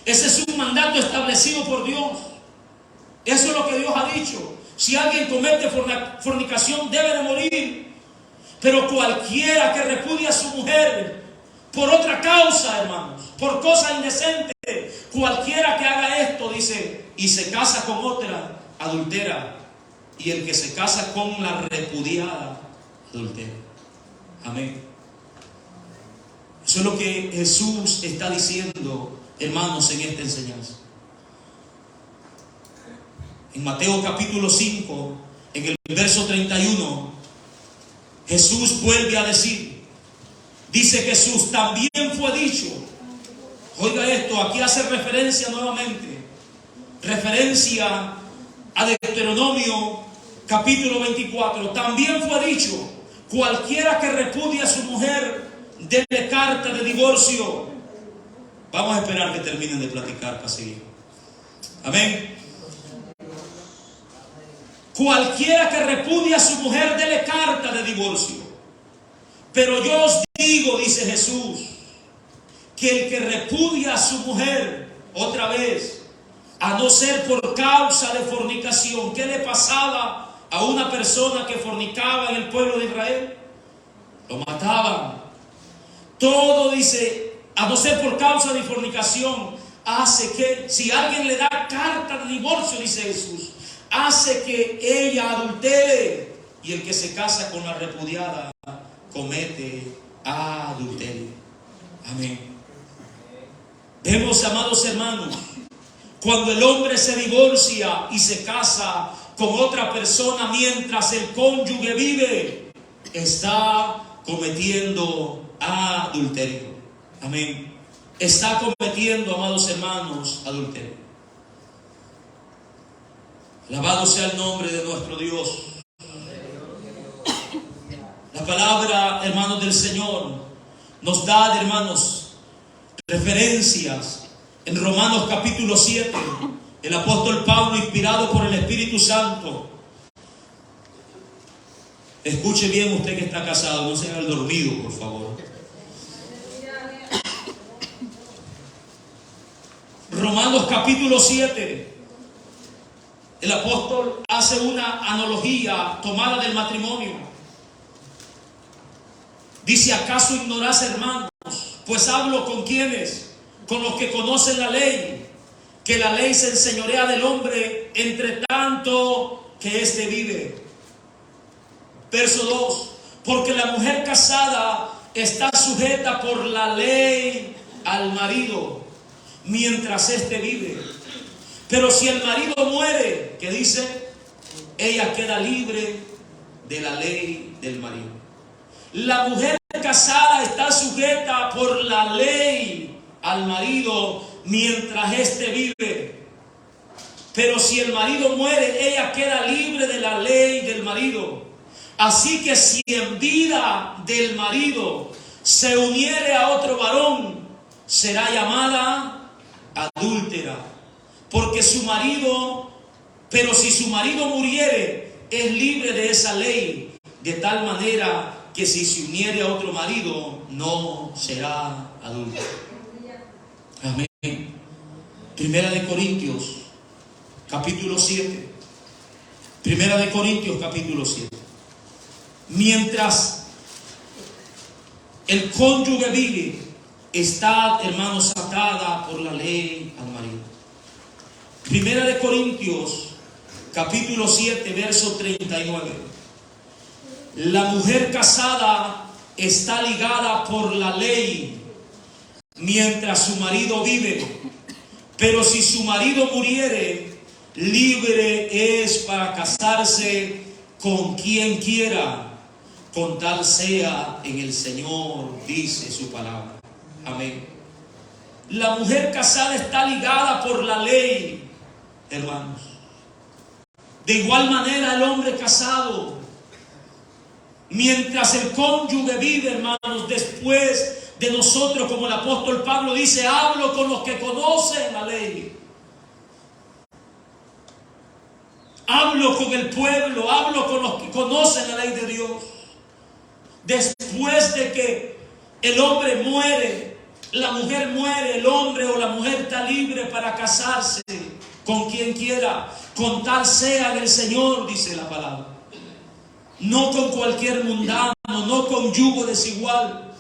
Ese es un mandato establecido por Dios. Eso es lo que Dios ha dicho. Si alguien comete fornicación, debe de morir. Pero cualquiera que repudia a su mujer por otra causa, hermanos, por cosa indecente, cualquiera que haga esto, dice, y se casa con otra, adultera. Y el que se casa con la repudiada, adultera. Amén. Eso es lo que Jesús está diciendo, hermanos, en esta enseñanza. En Mateo capítulo 5, en el verso 31, Jesús vuelve a decir, dice Jesús, también fue dicho, oiga esto, aquí hace referencia nuevamente, referencia a Deuteronomio capítulo 24, también fue dicho, cualquiera que repudie a su mujer, dele carta de divorcio. Vamos a esperar que terminen de platicar para seguir. Amén. Cualquiera que repudie a su mujer, dele carta de divorcio. Pero yo os digo, dice Jesús, que el que repudia a su mujer, otra vez, a no ser por causa de fornicación. ¿Qué le pasaba a una persona que fornicaba en el pueblo de Israel? Lo mataban. Todo, dice, a no ser por causa de fornicación, hace que, si alguien le da carta de divorcio, dice Jesús, hace que ella adultere, y el que se casa con la repudiada comete adulterio. Amén. Vemos, amados hermanos, cuando el hombre se divorcia y se casa con otra persona mientras el cónyuge vive, está cometiendo adulterio. Amén. Está cometiendo, amados hermanos, adulterio. Alabado sea el nombre de nuestro Dios. La palabra, hermanos del Señor, nos da, hermanos, referencias en Romanos capítulo 7. El apóstol Pablo, inspirado por el Espíritu Santo. Escuche bien usted que está casado, no se haga el dormido, por favor. Romanos capítulo 7. El apóstol hace una analogía tomada del matrimonio. Dice, ¿acaso ignorás, hermanos? Pues hablo con quienes, con los que conocen la ley, que la ley se enseñorea del hombre entre tanto que éste vive. Verso 2, porque la mujer casada está sujeta por la ley al marido, mientras éste vive. Pero si el marido muere, ¿qué dice? Ella queda libre de la ley del marido. La mujer casada está sujeta por la ley al marido mientras éste vive. Pero si el marido muere, ella queda libre de la ley del marido. Así que si en vida del marido se uniere a otro varón, será llamada adúltera. Porque su marido, pero si su marido muriere, es libre de esa ley, de tal manera que si se uniere a otro marido, no será adúltera. Amén. Primera de Corintios, capítulo 7. Primera de Corintios, capítulo 7. Mientras el cónyuge vive, está, hermanos, atada por la ley al marido. Primera de Corintios, capítulo 7, verso 39. La mujer casada está ligada por la ley mientras su marido vive. Pero si su marido muriere, libre es para casarse con quien quiera, con tal sea en el Señor, dice su palabra. Amén. La mujer casada está ligada por la ley, hermanos. De igual manera el hombre casado, mientras el cónyuge vive, hermanos, después de nosotros, como el apóstol Pablo dice, hablo con los que conocen la ley. hablo con el pueblo, hablo con los que conocen la ley de Dios. Después de que el hombre muere, la mujer muere, el hombre o la mujer está libre para casarse con quien quiera, con tal sea el Señor, dice la palabra. No con cualquier mundano, no con yugo desigual.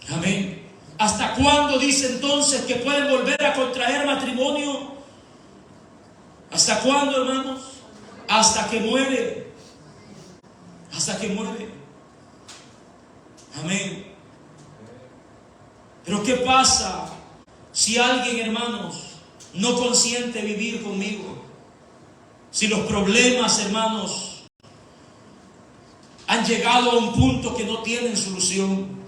Amén. ¿Hasta cuándo dice entonces que pueden volver a contraer matrimonio? ¿Hasta cuándo, hermanos? Hasta que muere. Hasta que muere. Amén. Pero ¿qué pasa si alguien, hermanos, no consiente vivir conmigo? Si los problemas, hermanos, han llegado a un punto que no tienen solución.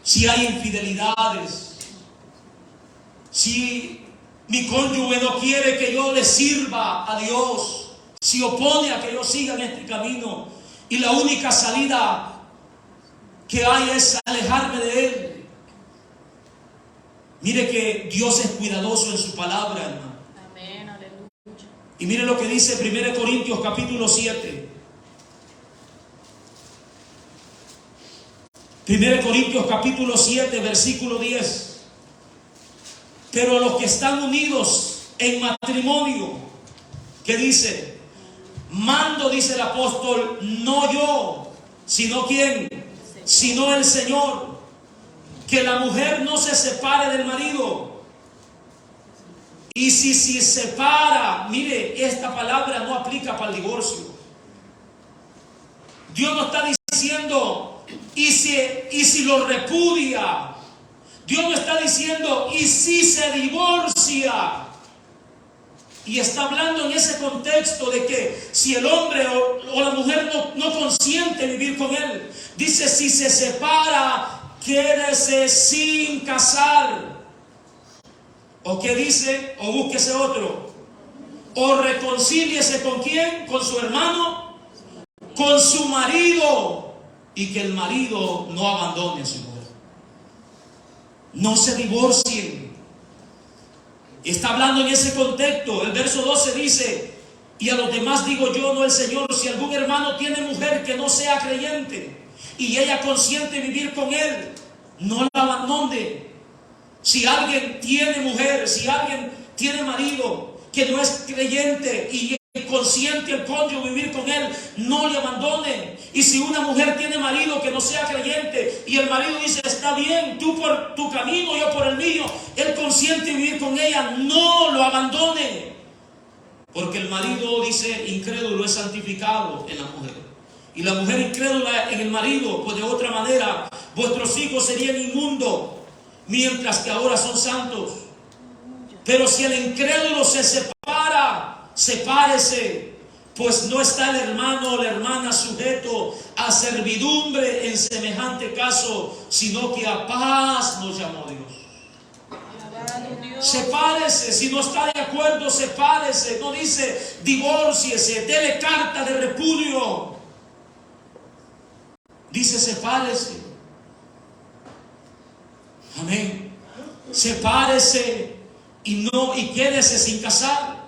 Si hay infidelidades, si mi cónyuge no quiere que yo le sirva a Dios, si opone a que yo siga en este camino y la única salida que hay es alejarme de Él. Mire que Dios es cuidadoso en su palabra, hermano. Amén, aleluya. Y mire lo que dice 1 Corintios capítulo 7. 1 Corintios capítulo 7, versículo 10. Pero los que están unidos en matrimonio, ¿qué dice? Mando, dice el apóstol, no yo, sino ¿quién? Sino el Señor, que la mujer no se separe del marido. Y si se separa, mire, esta palabra no aplica para el divorcio. Dios no está diciendo y si lo repudia. Dios no está diciendo y si se divorcia. Y está hablando en ese contexto de que si el hombre o la mujer no consiente vivir con él, dice si se separa, quédese sin casar. ¿O qué dice? O búsquese otro. O reconcíliese con quién, con su hermano, con su marido. Y que el marido no abandone a su mujer. No se divorcien. Está hablando en ese contexto. El verso 12 dice: y a los demás digo yo, no el Señor, si algún hermano tiene mujer que no sea creyente y ella consiente vivir con él, no la abandone. Si alguien tiene mujer, si alguien tiene marido que no es creyente y consiente el cónyuge vivir con él, no le abandone. Y si una mujer tiene marido que no sea creyente y el marido dice está bien, tú por tu camino, yo por el mío, él consiente vivir con ella, no lo abandone. Porque el marido, dice, incrédulo es santificado en la mujer, y la mujer incrédula en el marido. Pues de otra manera vuestros hijos serían inmundos, mientras que ahora son santos. Pero si el incrédulo se separa, sepárese, pues no está el hermano o la hermana sujeto a servidumbre en semejante caso, sino que a paz nos llamó Dios. Sepárese, si no está de acuerdo, sepárese. No dice divórciese, dele carta de repudio. Dice sepárese. Amén. Sepárese y quédese sin casar.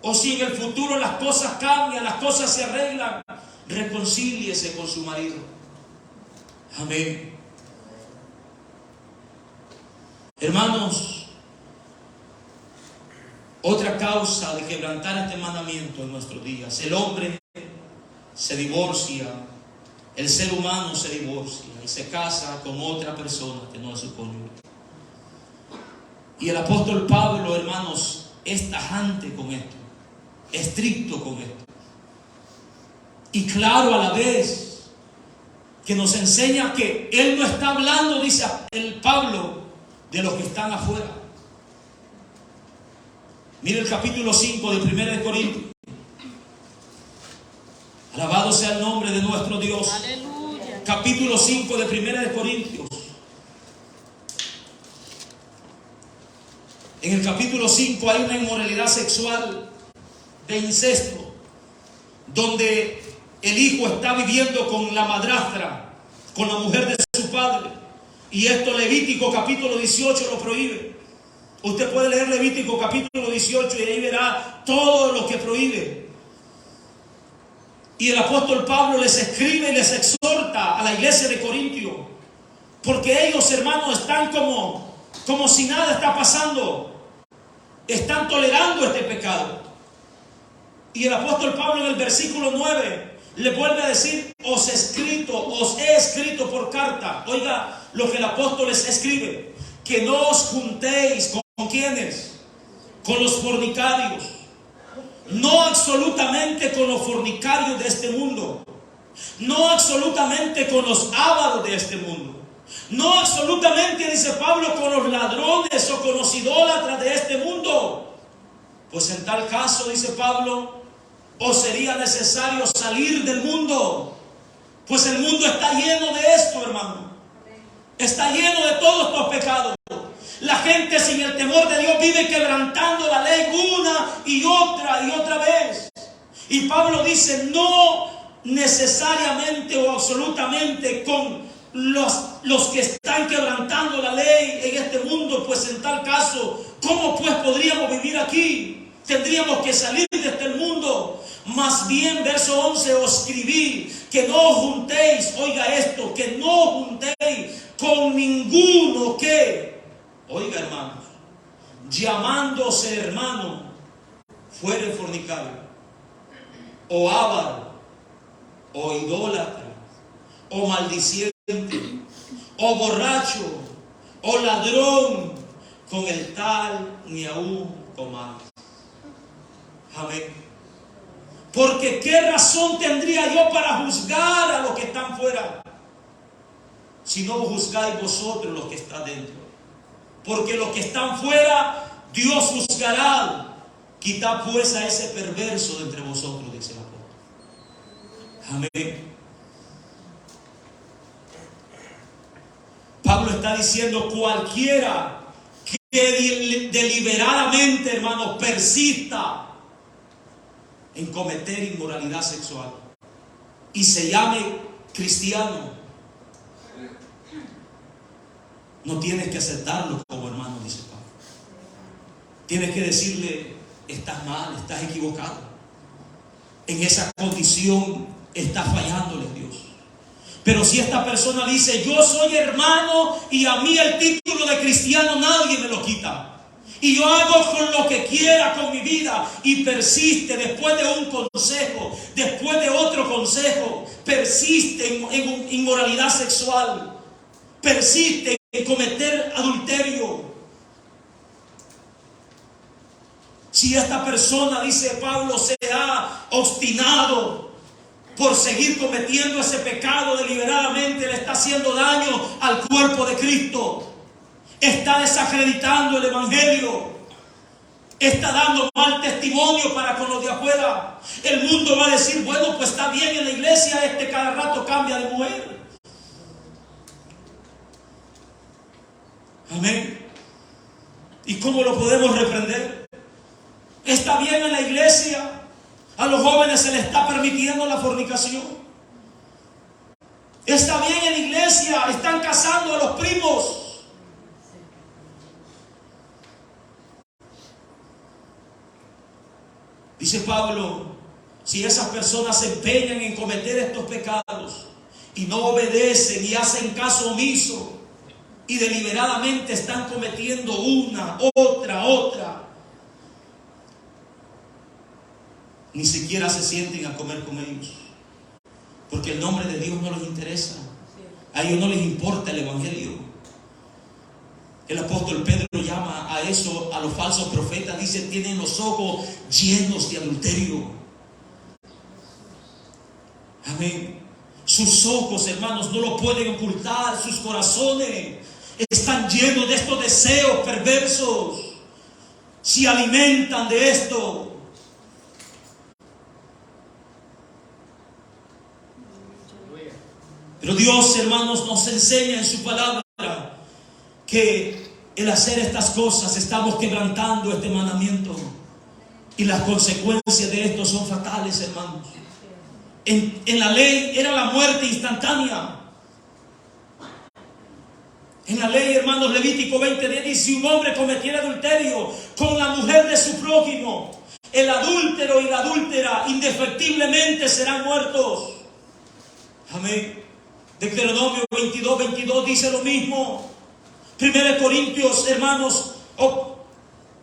O si en el futuro las cosas cambian, las cosas se arreglan, reconcíliese con su marido. Amén. Hermanos, otra causa de quebrantar este mandamiento en nuestros días: el hombre se divorcia, el ser humano se divorcia y se casa con otra persona que no es su cónyuge. Y el apóstol Pablo, hermanos, es tajante con esto, estricto con esto, y claro a la vez, que nos enseña que él no está hablando, dice el Pablo, de los que están afuera. Mire el capítulo 5 de 1 Corintios. Alabado sea el nombre de nuestro Dios. Aleluya. Capítulo 5 de 1 Corintios. En el capítulo 5 hay una inmoralidad sexual de incesto, donde el hijo está viviendo con la madrastra, con la mujer de su padre. Y esto Levítico capítulo 18 lo prohíbe. Usted puede leer Levítico capítulo 18 y ahí verá todo lo que prohíbe. Y el apóstol Pablo les escribe y les exhorta a la iglesia de Corintio, porque ellos, hermanos, están como si nada está pasando. Están tolerando este pecado. Y el apóstol Pablo en el versículo 9 le vuelve a decir: os he escrito por carta. Oiga lo que el apóstol les escribe: que no os juntéis ¿con quiénes? Con los fornicarios. No absolutamente con los fornicarios de este mundo. No absolutamente con los ávaros de este mundo. No absolutamente, dice Pablo, con los ladrones o con los idólatras de este mundo. Pues en tal caso, dice Pablo, os sería necesario salir del mundo. Pues el mundo está lleno de esto, hermano. Está lleno de todos estos pecados. La gente sin el temor de Dios vive quebrantando la ley una y otra vez. Y Pablo dice: no necesariamente o absolutamente con los que están quebrantando la ley en este mundo, pues en tal caso, ¿cómo pues podríamos vivir aquí? Tendríamos que salir de este mundo. Más bien, verso 11, os escribí que no os juntéis, oiga esto, que no os juntéis con ninguno que, oiga hermanos, llamándose hermano, fuere fornicario, o avaro, o idólatra, o maldiciente, o borracho, o ladrón, con el tal ni aún comáis. Amén. Porque qué razón tendría yo para juzgar a los que están fuera, si no juzgáis vosotros los que están dentro. Porque los que están fuera, Dios juzgará. Quitad pues a ese perverso de entre vosotros, dice el apóstol. Amén. Pablo está diciendo: cualquiera que deliberadamente, hermanos, persista en cometer inmoralidad sexual y se llame cristiano, no tienes que aceptarlo como hermano, dice Pablo. Tienes que decirle: estás mal, estás equivocado. En esa condición estás fallándole a Dios. Pero si esta persona dice: yo soy hermano y a mí el título de cristiano nadie me lo quita, y yo hago con lo que quiera con mi vida, y persiste después de un consejo, después de otro consejo, persiste en inmoralidad sexual, persiste en cometer adulterio. Si esta persona, dice Pablo, se ha obstinado por seguir cometiendo ese pecado deliberadamente, le está haciendo daño al cuerpo de Cristo. Está desacreditando el evangelio. Está dando mal testimonio para con los de afuera. El mundo va a decir: bueno, pues está bien, en la iglesia cada rato cambia de mujer. Amén. ¿Y cómo lo podemos reprender? Está bien en la iglesia. A los jóvenes se les está permitiendo la fornicación. Está bien en la iglesia. Están casando a los primos. Dice Pablo: si esas personas se empeñan en cometer estos pecados y no obedecen y hacen caso omiso y deliberadamente están cometiendo una, otra, ni siquiera se sienten a comer con ellos, porque el nombre de Dios no les interesa. A ellos no les importa el evangelio. El apóstol Pedro llama a eso, a los falsos profetas, dice: tienen los ojos llenos de adulterio. Amén. Sus ojos, hermanos, no lo pueden ocultar. Sus corazones están llenos de estos deseos perversos. Se alimentan de esto. Pero Dios, hermanos, nos enseña en su palabra que el hacer estas cosas estamos quebrantando este mandamiento, y las consecuencias de esto son fatales, hermanos. En la ley era la muerte instantánea. En la ley, hermanos, Levítico 20:10 dice: si un hombre cometiera adulterio con la mujer de su prójimo, el adúltero y la adúltera indefectiblemente serán muertos. Amén. Deuteronomio 22:22 dice lo mismo. 1 Corintios, hermanos,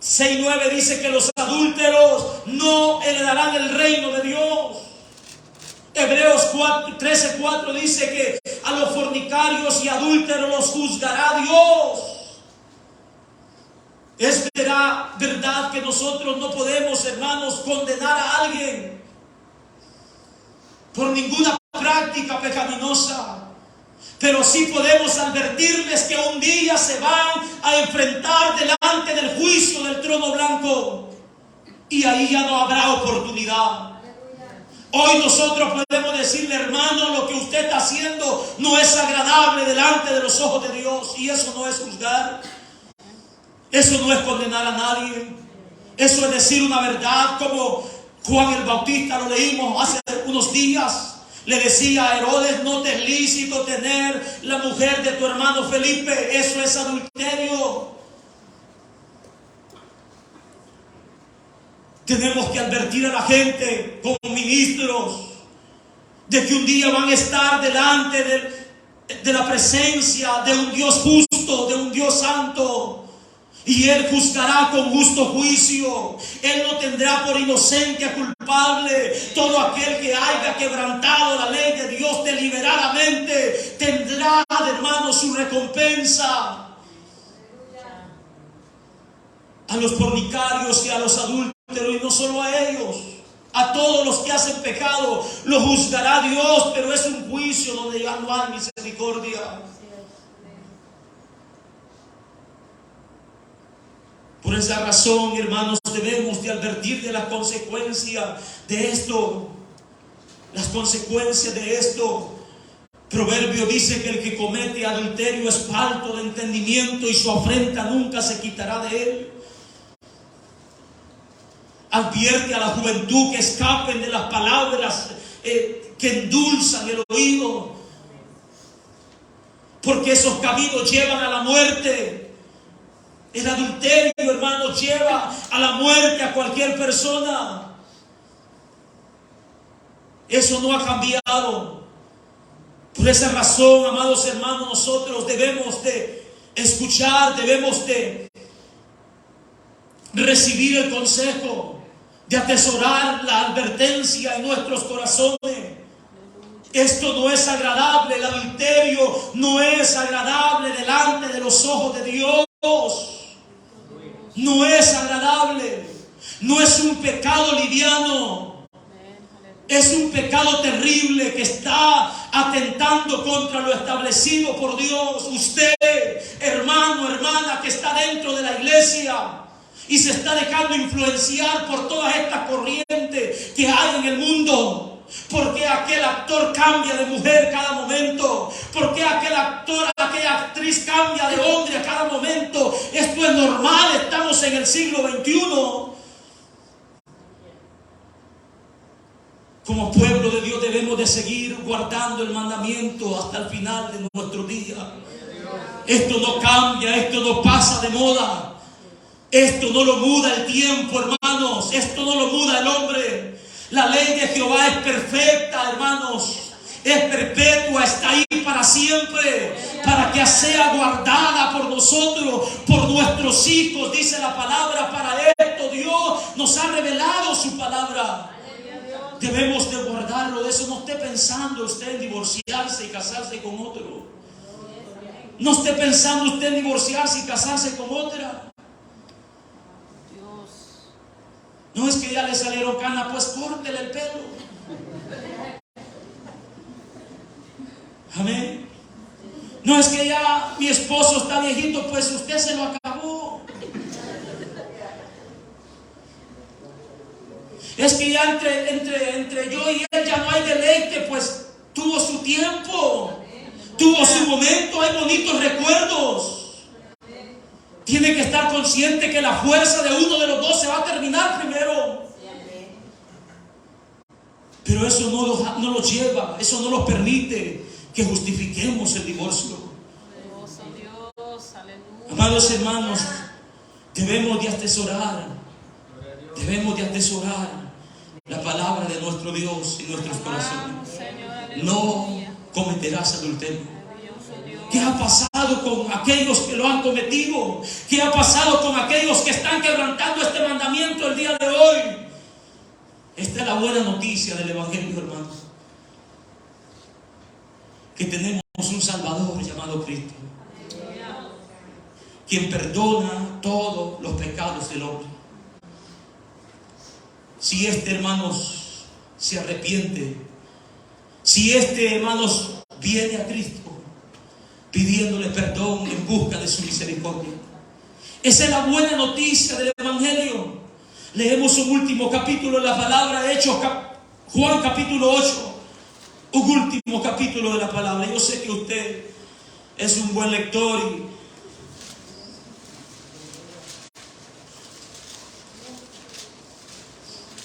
6:9 dice que los adúlteros no heredarán el reino de Dios. Hebreos 13:4 dice que a los fornicarios y adúlteros los juzgará Dios. Es verdad que nosotros no podemos, hermanos, condenar a alguien por ninguna práctica pecaminosa, pero sí podemos advertirles que un día se van a enfrentar delante del juicio del trono blanco y ahí ya no habrá oportunidad. Hoy nosotros podemos decirle: hermano, lo que usted está haciendo no es agradable delante de los ojos de Dios, y eso no es juzgar, eso no es condenar a nadie, eso es decir una verdad, como Juan el Bautista lo leímos hace unos días. Le decía a Herodes: no te es lícito tener la mujer de tu hermano Felipe, eso es adulterio. Tenemos que advertir a la gente como ministros de que un día van a estar delante de la presencia de un Dios justo, de un Dios santo. Y Él juzgará con justo juicio. Él no tendrá por inocente a culpable. Todo aquel que haya quebrantado la ley de Dios deliberadamente tendrá, hermano, su recompensa. A los fornicarios y a los adúlteros, y no solo a ellos, a todos los que hacen pecado, los juzgará Dios, pero es un juicio donde ya no hay misericordia. Por esa razón, hermanos, debemos de advertir de las consecuencias de esto. Las consecuencias de esto. Proverbio dice que el que comete adulterio es falto de entendimiento y su afrenta nunca se quitará de él. Advierte a la juventud que escapen de las palabras que endulzan el oído, porque esos caminos llevan a la muerte. El adulterio, hermanos, lleva a la muerte a cualquier persona. Eso no ha cambiado. Por esa razón, amados hermanos, nosotros debemos de escuchar, debemos de recibir el consejo, de atesorar la advertencia en nuestros corazones. Esto no es agradable, el adulterio no es agradable delante de los ojos de Dios. No es agradable, no es un pecado liviano, es un pecado terrible que está atentando contra lo establecido por Dios. Usted, hermano, hermana, que está dentro de la iglesia y se está dejando influenciar por todas estas corrientes que hay en el mundo. ¿Por qué aquel actor cambia de mujer cada momento? ¿Por qué aquel actor, aquella actriz cambia de hombre a cada momento? Esto es normal, estamos en el siglo XXI. Como pueblo de Dios debemos de seguir guardando el mandamiento hasta el final de nuestro día. Esto no cambia, esto no pasa de moda. Esto no lo muda el tiempo, hermanos. Esto no lo muda el hombre. La ley de Jehová es perfecta, hermanos. Es perpetua, está ahí para siempre, para que sea guardada por nosotros, por nuestros hijos. Dice la palabra: para esto Dios nos ha revelado su palabra. Debemos de guardarlo. De eso no esté pensando usted en divorciarse y casarse con otro. No esté pensando usted en divorciarse y casarse con otra. No es que ya le salieron canas, pues córtele el pelo. Amén. No es que ya mi esposo está viejito, pues usted se lo acabó. Es que ya entre yo y él ya no hay deleite, pues tuvo su tiempo, tuvo su momento, hay bonitos recuerdos. Tiene que estar consciente que la fuerza de uno de los dos se va a terminar primero. Pero eso no lo lleva, eso no nos permite que justifiquemos el divorcio. aleluya. Amados hermanos, debemos de atesorar la palabra de nuestro Dios en nuestros corazones. Vamos, Señor, aleluya. No cometerás adulterio. Maravilloso Dios. ¿Qué ha pasado con aquellos que lo han cometido? ¿Qué ha pasado con aquellos que están quebrantando este mandamiento el día de hoy? Esta es la buena noticia del Evangelio, hermanos. Que tenemos un Salvador llamado Cristo, quien perdona todos los pecados del hombre. Si hermanos, se arrepiente, si hermanos, viene a Cristo pidiéndole perdón en busca de su misericordia. Esa es la buena noticia del Evangelio. Leemos un último capítulo de la palabra, Hechos, Juan capítulo 8, un último capítulo de la palabra. Yo sé que usted es un buen lector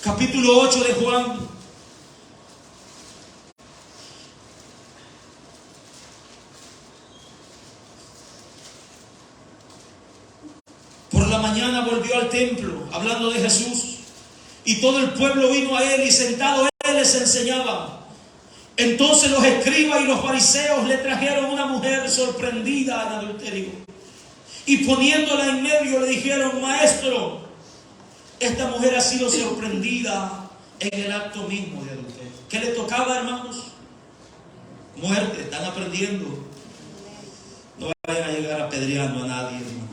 capítulo 8 de Juan. Por la mañana volvió al templo, hablando de Jesús, y todo el pueblo vino a él, y sentado él les enseñaba. Entonces los escribas y los fariseos le trajeron una mujer sorprendida en adulterio, y poniéndola en medio le dijeron: Maestro, esta mujer ha sido sorprendida en el acto mismo de adulterio. ¿Qué le tocaba, hermanos? Muerte. Están aprendiendo. No vayan a llegar apedreando a nadie, hermanos.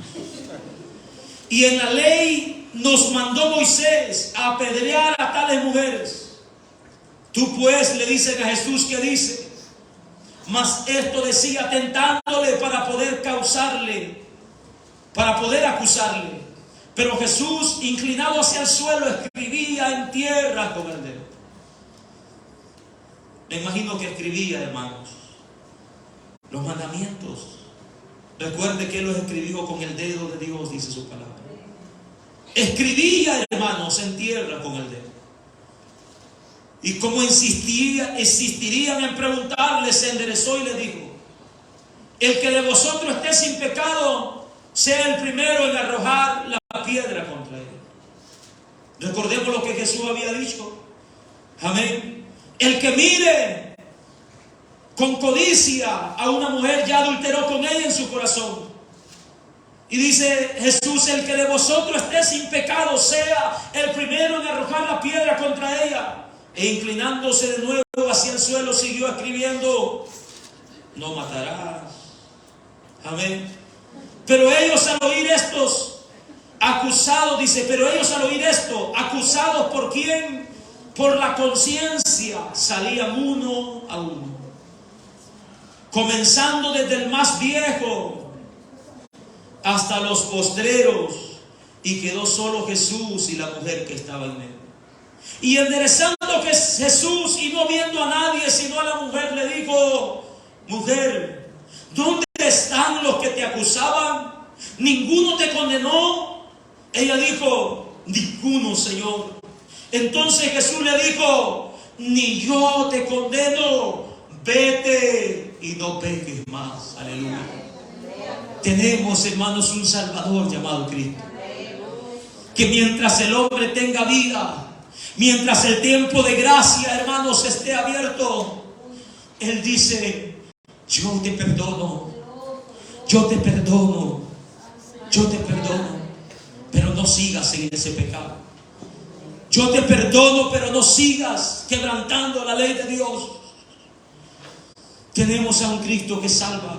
Y en la ley nos mandó Moisés a apedrear a tales mujeres. Tú pues, le dicen a Jesús, ¿qué dice? Mas esto decía tentándole para poder acusarle. Pero Jesús, inclinado hacia el suelo, escribía en tierra con el dedo. Me imagino que escribía, hermanos, los mandamientos. Recuerde que Él los escribió con el dedo de Dios, dice su palabra. Escribía, hermanos, en tierra con el dedo. Y como insistirían en preguntarle, se enderezó y le dijo: el que de vosotros esté sin pecado, sea el primero en arrojar la piedra contra él. Recordemos lo que Jesús había dicho. Amén. El que mire con codicia a una mujer, ya adulteró con ella en su corazón. Y dice Jesús: el que de vosotros esté sin pecado, sea el primero en arrojar la piedra contra ella. E inclinándose de nuevo hacia el suelo, siguió escribiendo: no matarás. Amén. Pero ellos al oír estos acusados, dice, acusados ¿por quién? Por la conciencia, salían uno a uno, comenzando desde el más viejo hasta los postreros, y quedó solo Jesús y la mujer que estaba en medio. Y enderezando que Jesús, y no viendo a nadie sino a la mujer, le dijo: mujer, ¿dónde están los que te acusaban? ¿Ninguno te condenó? Ella dijo: ninguno, Señor. Entonces Jesús le dijo: ni yo te condeno, vete y no peques más. Aleluya. Tenemos, hermanos, un Salvador llamado Cristo, que mientras el hombre tenga vida, mientras el tiempo de gracia, hermanos, esté abierto, Él dice: yo te perdono, yo te perdono, yo te perdono, pero no sigas en ese pecado. Yo te perdono, pero no sigas quebrantando la ley de Dios. Tenemos a un Cristo que salva.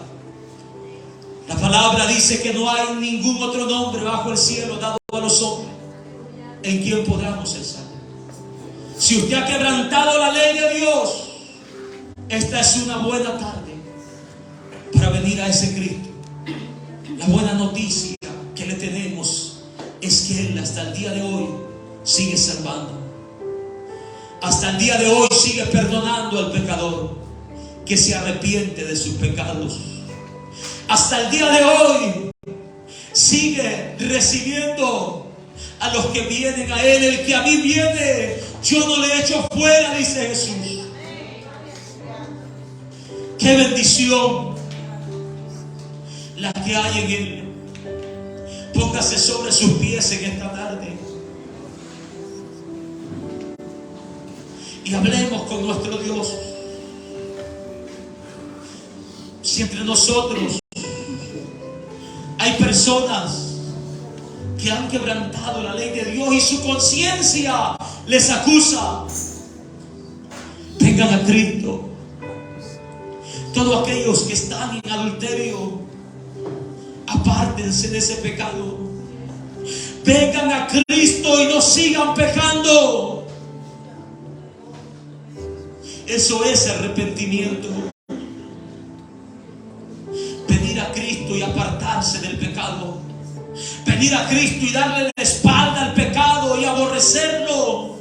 La palabra dice que no hay ningún otro nombre bajo el cielo dado a los hombres en quien podamos ser salvos. Si usted ha quebrantado la ley de Dios, esta es una buena tarde para venir a ese Cristo. La buena noticia que le tenemos es que Él hasta el día de hoy sigue salvando. Hasta el día de hoy sigue perdonando al pecador que se arrepiente de sus pecados. Hasta el día de hoy sigue recibiendo a los que vienen a Él. El que a mí viene, yo no le echo fuera, dice Jesús. ¡Qué bendición! la que hay en Él. Póngase sobre sus pies en esta tarde y hablemos con nuestro Dios. Si entre nosotros hay personas que han quebrantado la ley de Dios y su conciencia les acusa, vengan a Cristo. Todos aquellos que están en adulterio, apártense de ese pecado. Vengan a Cristo y no sigan pecando. Eso es arrepentimiento. Venir a Cristo y apartarse del pecado. Venir a Cristo y darle la espalda al pecado y aborrecerlo.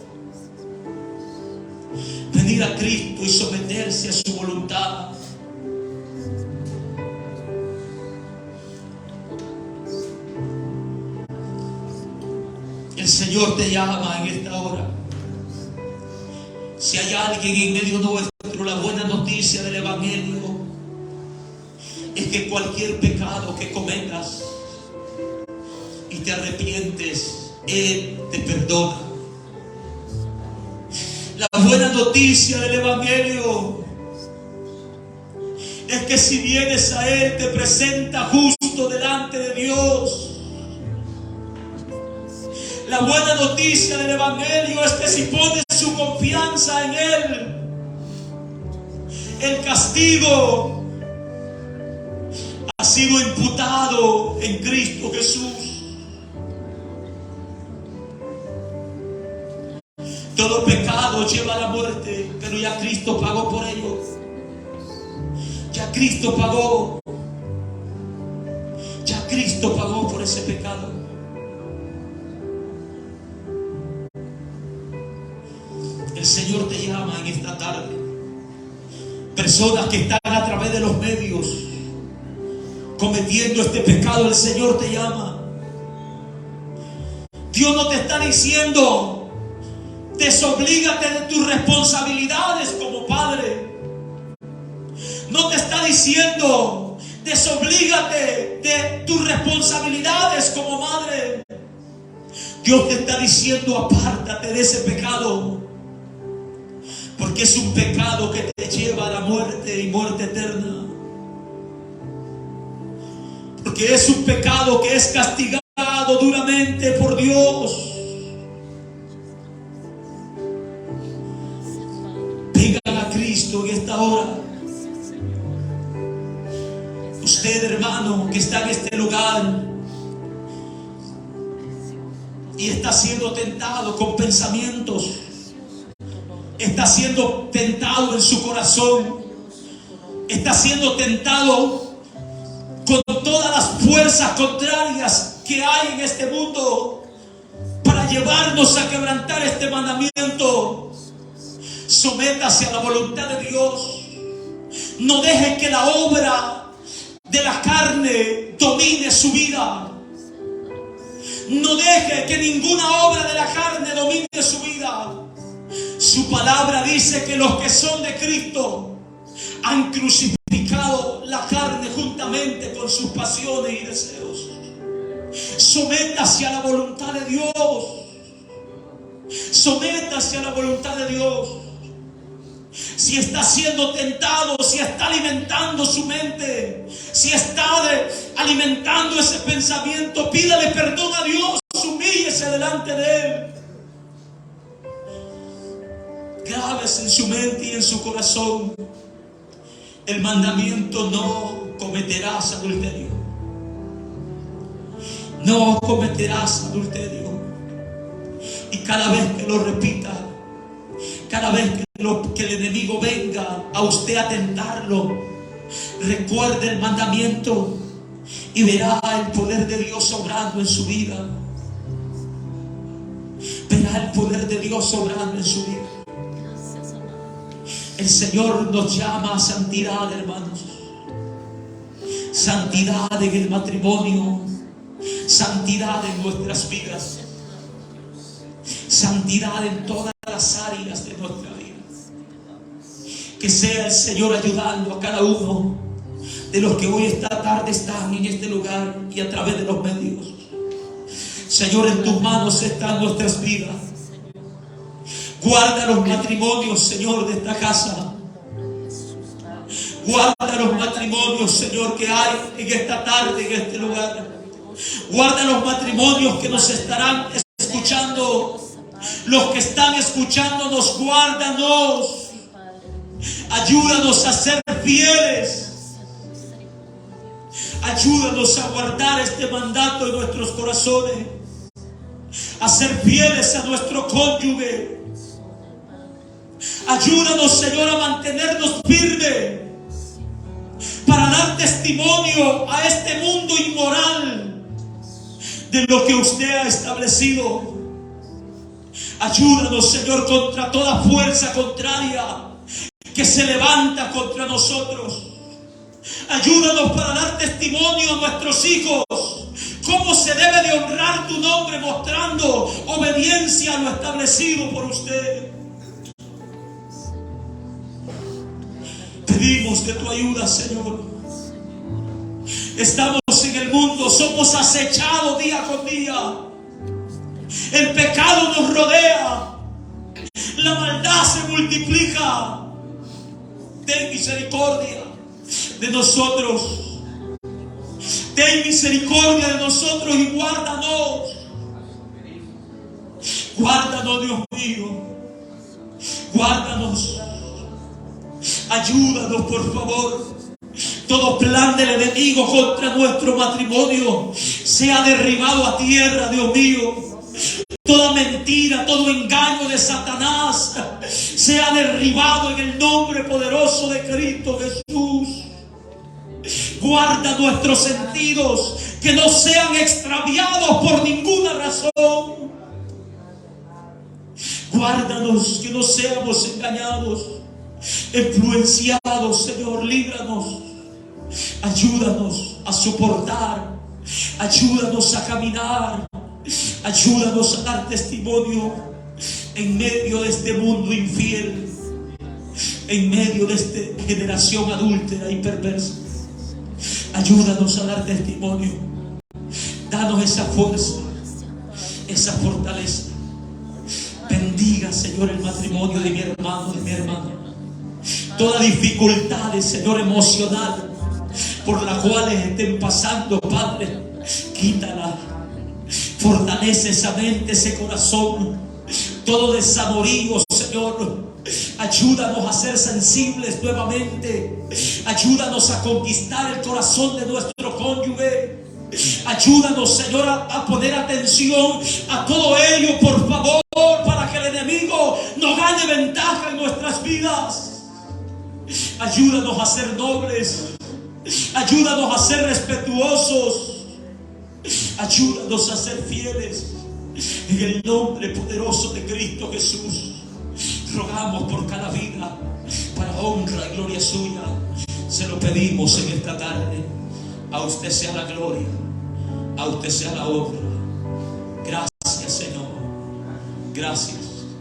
Venir a Cristo y someterse a su voluntad. El Señor te llama en esta hora. Si hay alguien en medio nuestro, la buena noticia del Evangelio es que cualquier pecado que cometas y te arrepientes, Él te perdona. La buena noticia del Evangelio es que si vienes a Él, te presenta justo delante de Dios. La buena noticia del Evangelio es que si pones su confianza en Él, el castigo ha sido imputado en Cristo Jesús. Todo pecado lleva a la muerte, pero ya Cristo pagó por ello. Ya Cristo pagó. Ya Cristo pagó por ese pecado. El Señor te llama en esta tarde. Personas que están a través de los medios cometiendo este pecado, el Señor te llama. Dios no te está diciendo desoblígate de tus responsabilidades como padre. No te está diciendo desoblígate de tus responsabilidades como madre. Dios te está diciendo apártate de ese pecado. Porque es un pecado que te lleva a la muerte y muerte eterna. Porque es un pecado que es castigado duramente por Dios. Vengan a Cristo en esta hora. Usted, hermano, que está en este lugar y está siendo tentado con pensamientos, está siendo tentado en su corazón, está siendo tentado con todas las fuerzas contrarias que hay en este mundo para llevarnos a quebrantar este mandamiento. Sométase a la voluntad de Dios. No deje que la obra de la carne domine su vida. No deje que ninguna obra de la carne domine su vida. Su palabra dice que los que son de Cristo han crucificado la carne juntamente con sus pasiones y deseos. Sométase a la voluntad de Dios. Sométase a la voluntad de Dios. Si está siendo tentado, si está alimentando su mente, si está alimentando ese pensamiento, pídale perdón a Dios, humíllese delante de Él. Grábese en su mente y en su corazón el mandamiento: no cometerás adulterio. No cometerás adulterio. Y cada vez que lo repita, cada vez que el enemigo venga a usted a tentarlo, recuerde el mandamiento y verá el poder de Dios obrando en su vida. Verá el poder de Dios obrando en su vida. El Señor nos llama a santidad, hermanos. Santidad en el matrimonio, santidad en nuestras vidas, santidad en todas las áreas de nuestra vida. Que sea el Señor ayudando a cada uno de los que hoy esta tarde están en este lugar y a través de los medios. Señor, en tus manos están nuestras vidas. Guarda los matrimonios, Señor, de esta casa. Guarda los matrimonios, Señor, que hay en esta tarde, en este lugar. Guarda los matrimonios que nos estarán escuchando. Los que están escuchándonos, guárdanos. Ayúdanos a ser fieles. Ayúdanos a guardar este mandato en nuestros corazones. A ser fieles a nuestro cónyuge. Ayúdanos, Señor, a mantenernos firmes para dar testimonio a este mundo inmoral de lo que usted ha establecido. Ayúdanos, Señor, contra toda fuerza contraria que se levanta contra nosotros. Ayúdanos para dar testimonio a nuestros hijos cómo se debe de honrar tu nombre, mostrando obediencia a lo establecido por usted. Pedimos de tu ayuda, Señor. Estamos en el mundo, somos acechados día con día. El pecado nos rodea. La maldad se multiplica. Ten misericordia de nosotros. Ten misericordia de nosotros y guárdanos. Guárdanos, Dios mío. Guárdanos. Ayúdanos, por favor. Todo plan del enemigo contra nuestro matrimonio sea derribado a tierra, Dios mío. Toda mentira, todo engaño de Satanás sea derribado en el nombre poderoso de Cristo Jesús. Guarda nuestros sentidos, que no sean extraviados por ninguna razón. Guárdanos, que no seamos engañados, influenciados, Señor, líbranos. Ayúdanos a soportar, ayúdanos a caminar, ayúdanos a dar testimonio en medio de este mundo infiel, en medio de esta generación adúltera y perversa. Ayúdanos a dar testimonio. Danos esa fuerza, esa fortaleza. Bendiga, Señor, el matrimonio de mi hermano, de mi hermana. Toda dificultad, Señor, emocional por las cuales estén pasando, Padre, quítala. Fortalece esa mente, ese corazón. Todo desamorío, Señor. Ayúdanos a ser sensibles nuevamente. Ayúdanos a conquistar el corazón de nuestro cónyuge. Ayúdanos, Señor, a poner atención a todo ello, por favor, para que el enemigo no gane ventaja en nuestras vidas. Ayúdanos a ser nobles. Ayúdanos a ser respetuosos. Ayúdanos a ser fieles. En el nombre poderoso de Cristo Jesús, rogamos por cada vida, para honra y gloria suya. Se lo pedimos en esta tarde. A usted sea la gloria, a usted sea la honra. Gracias, Señor. Gracias.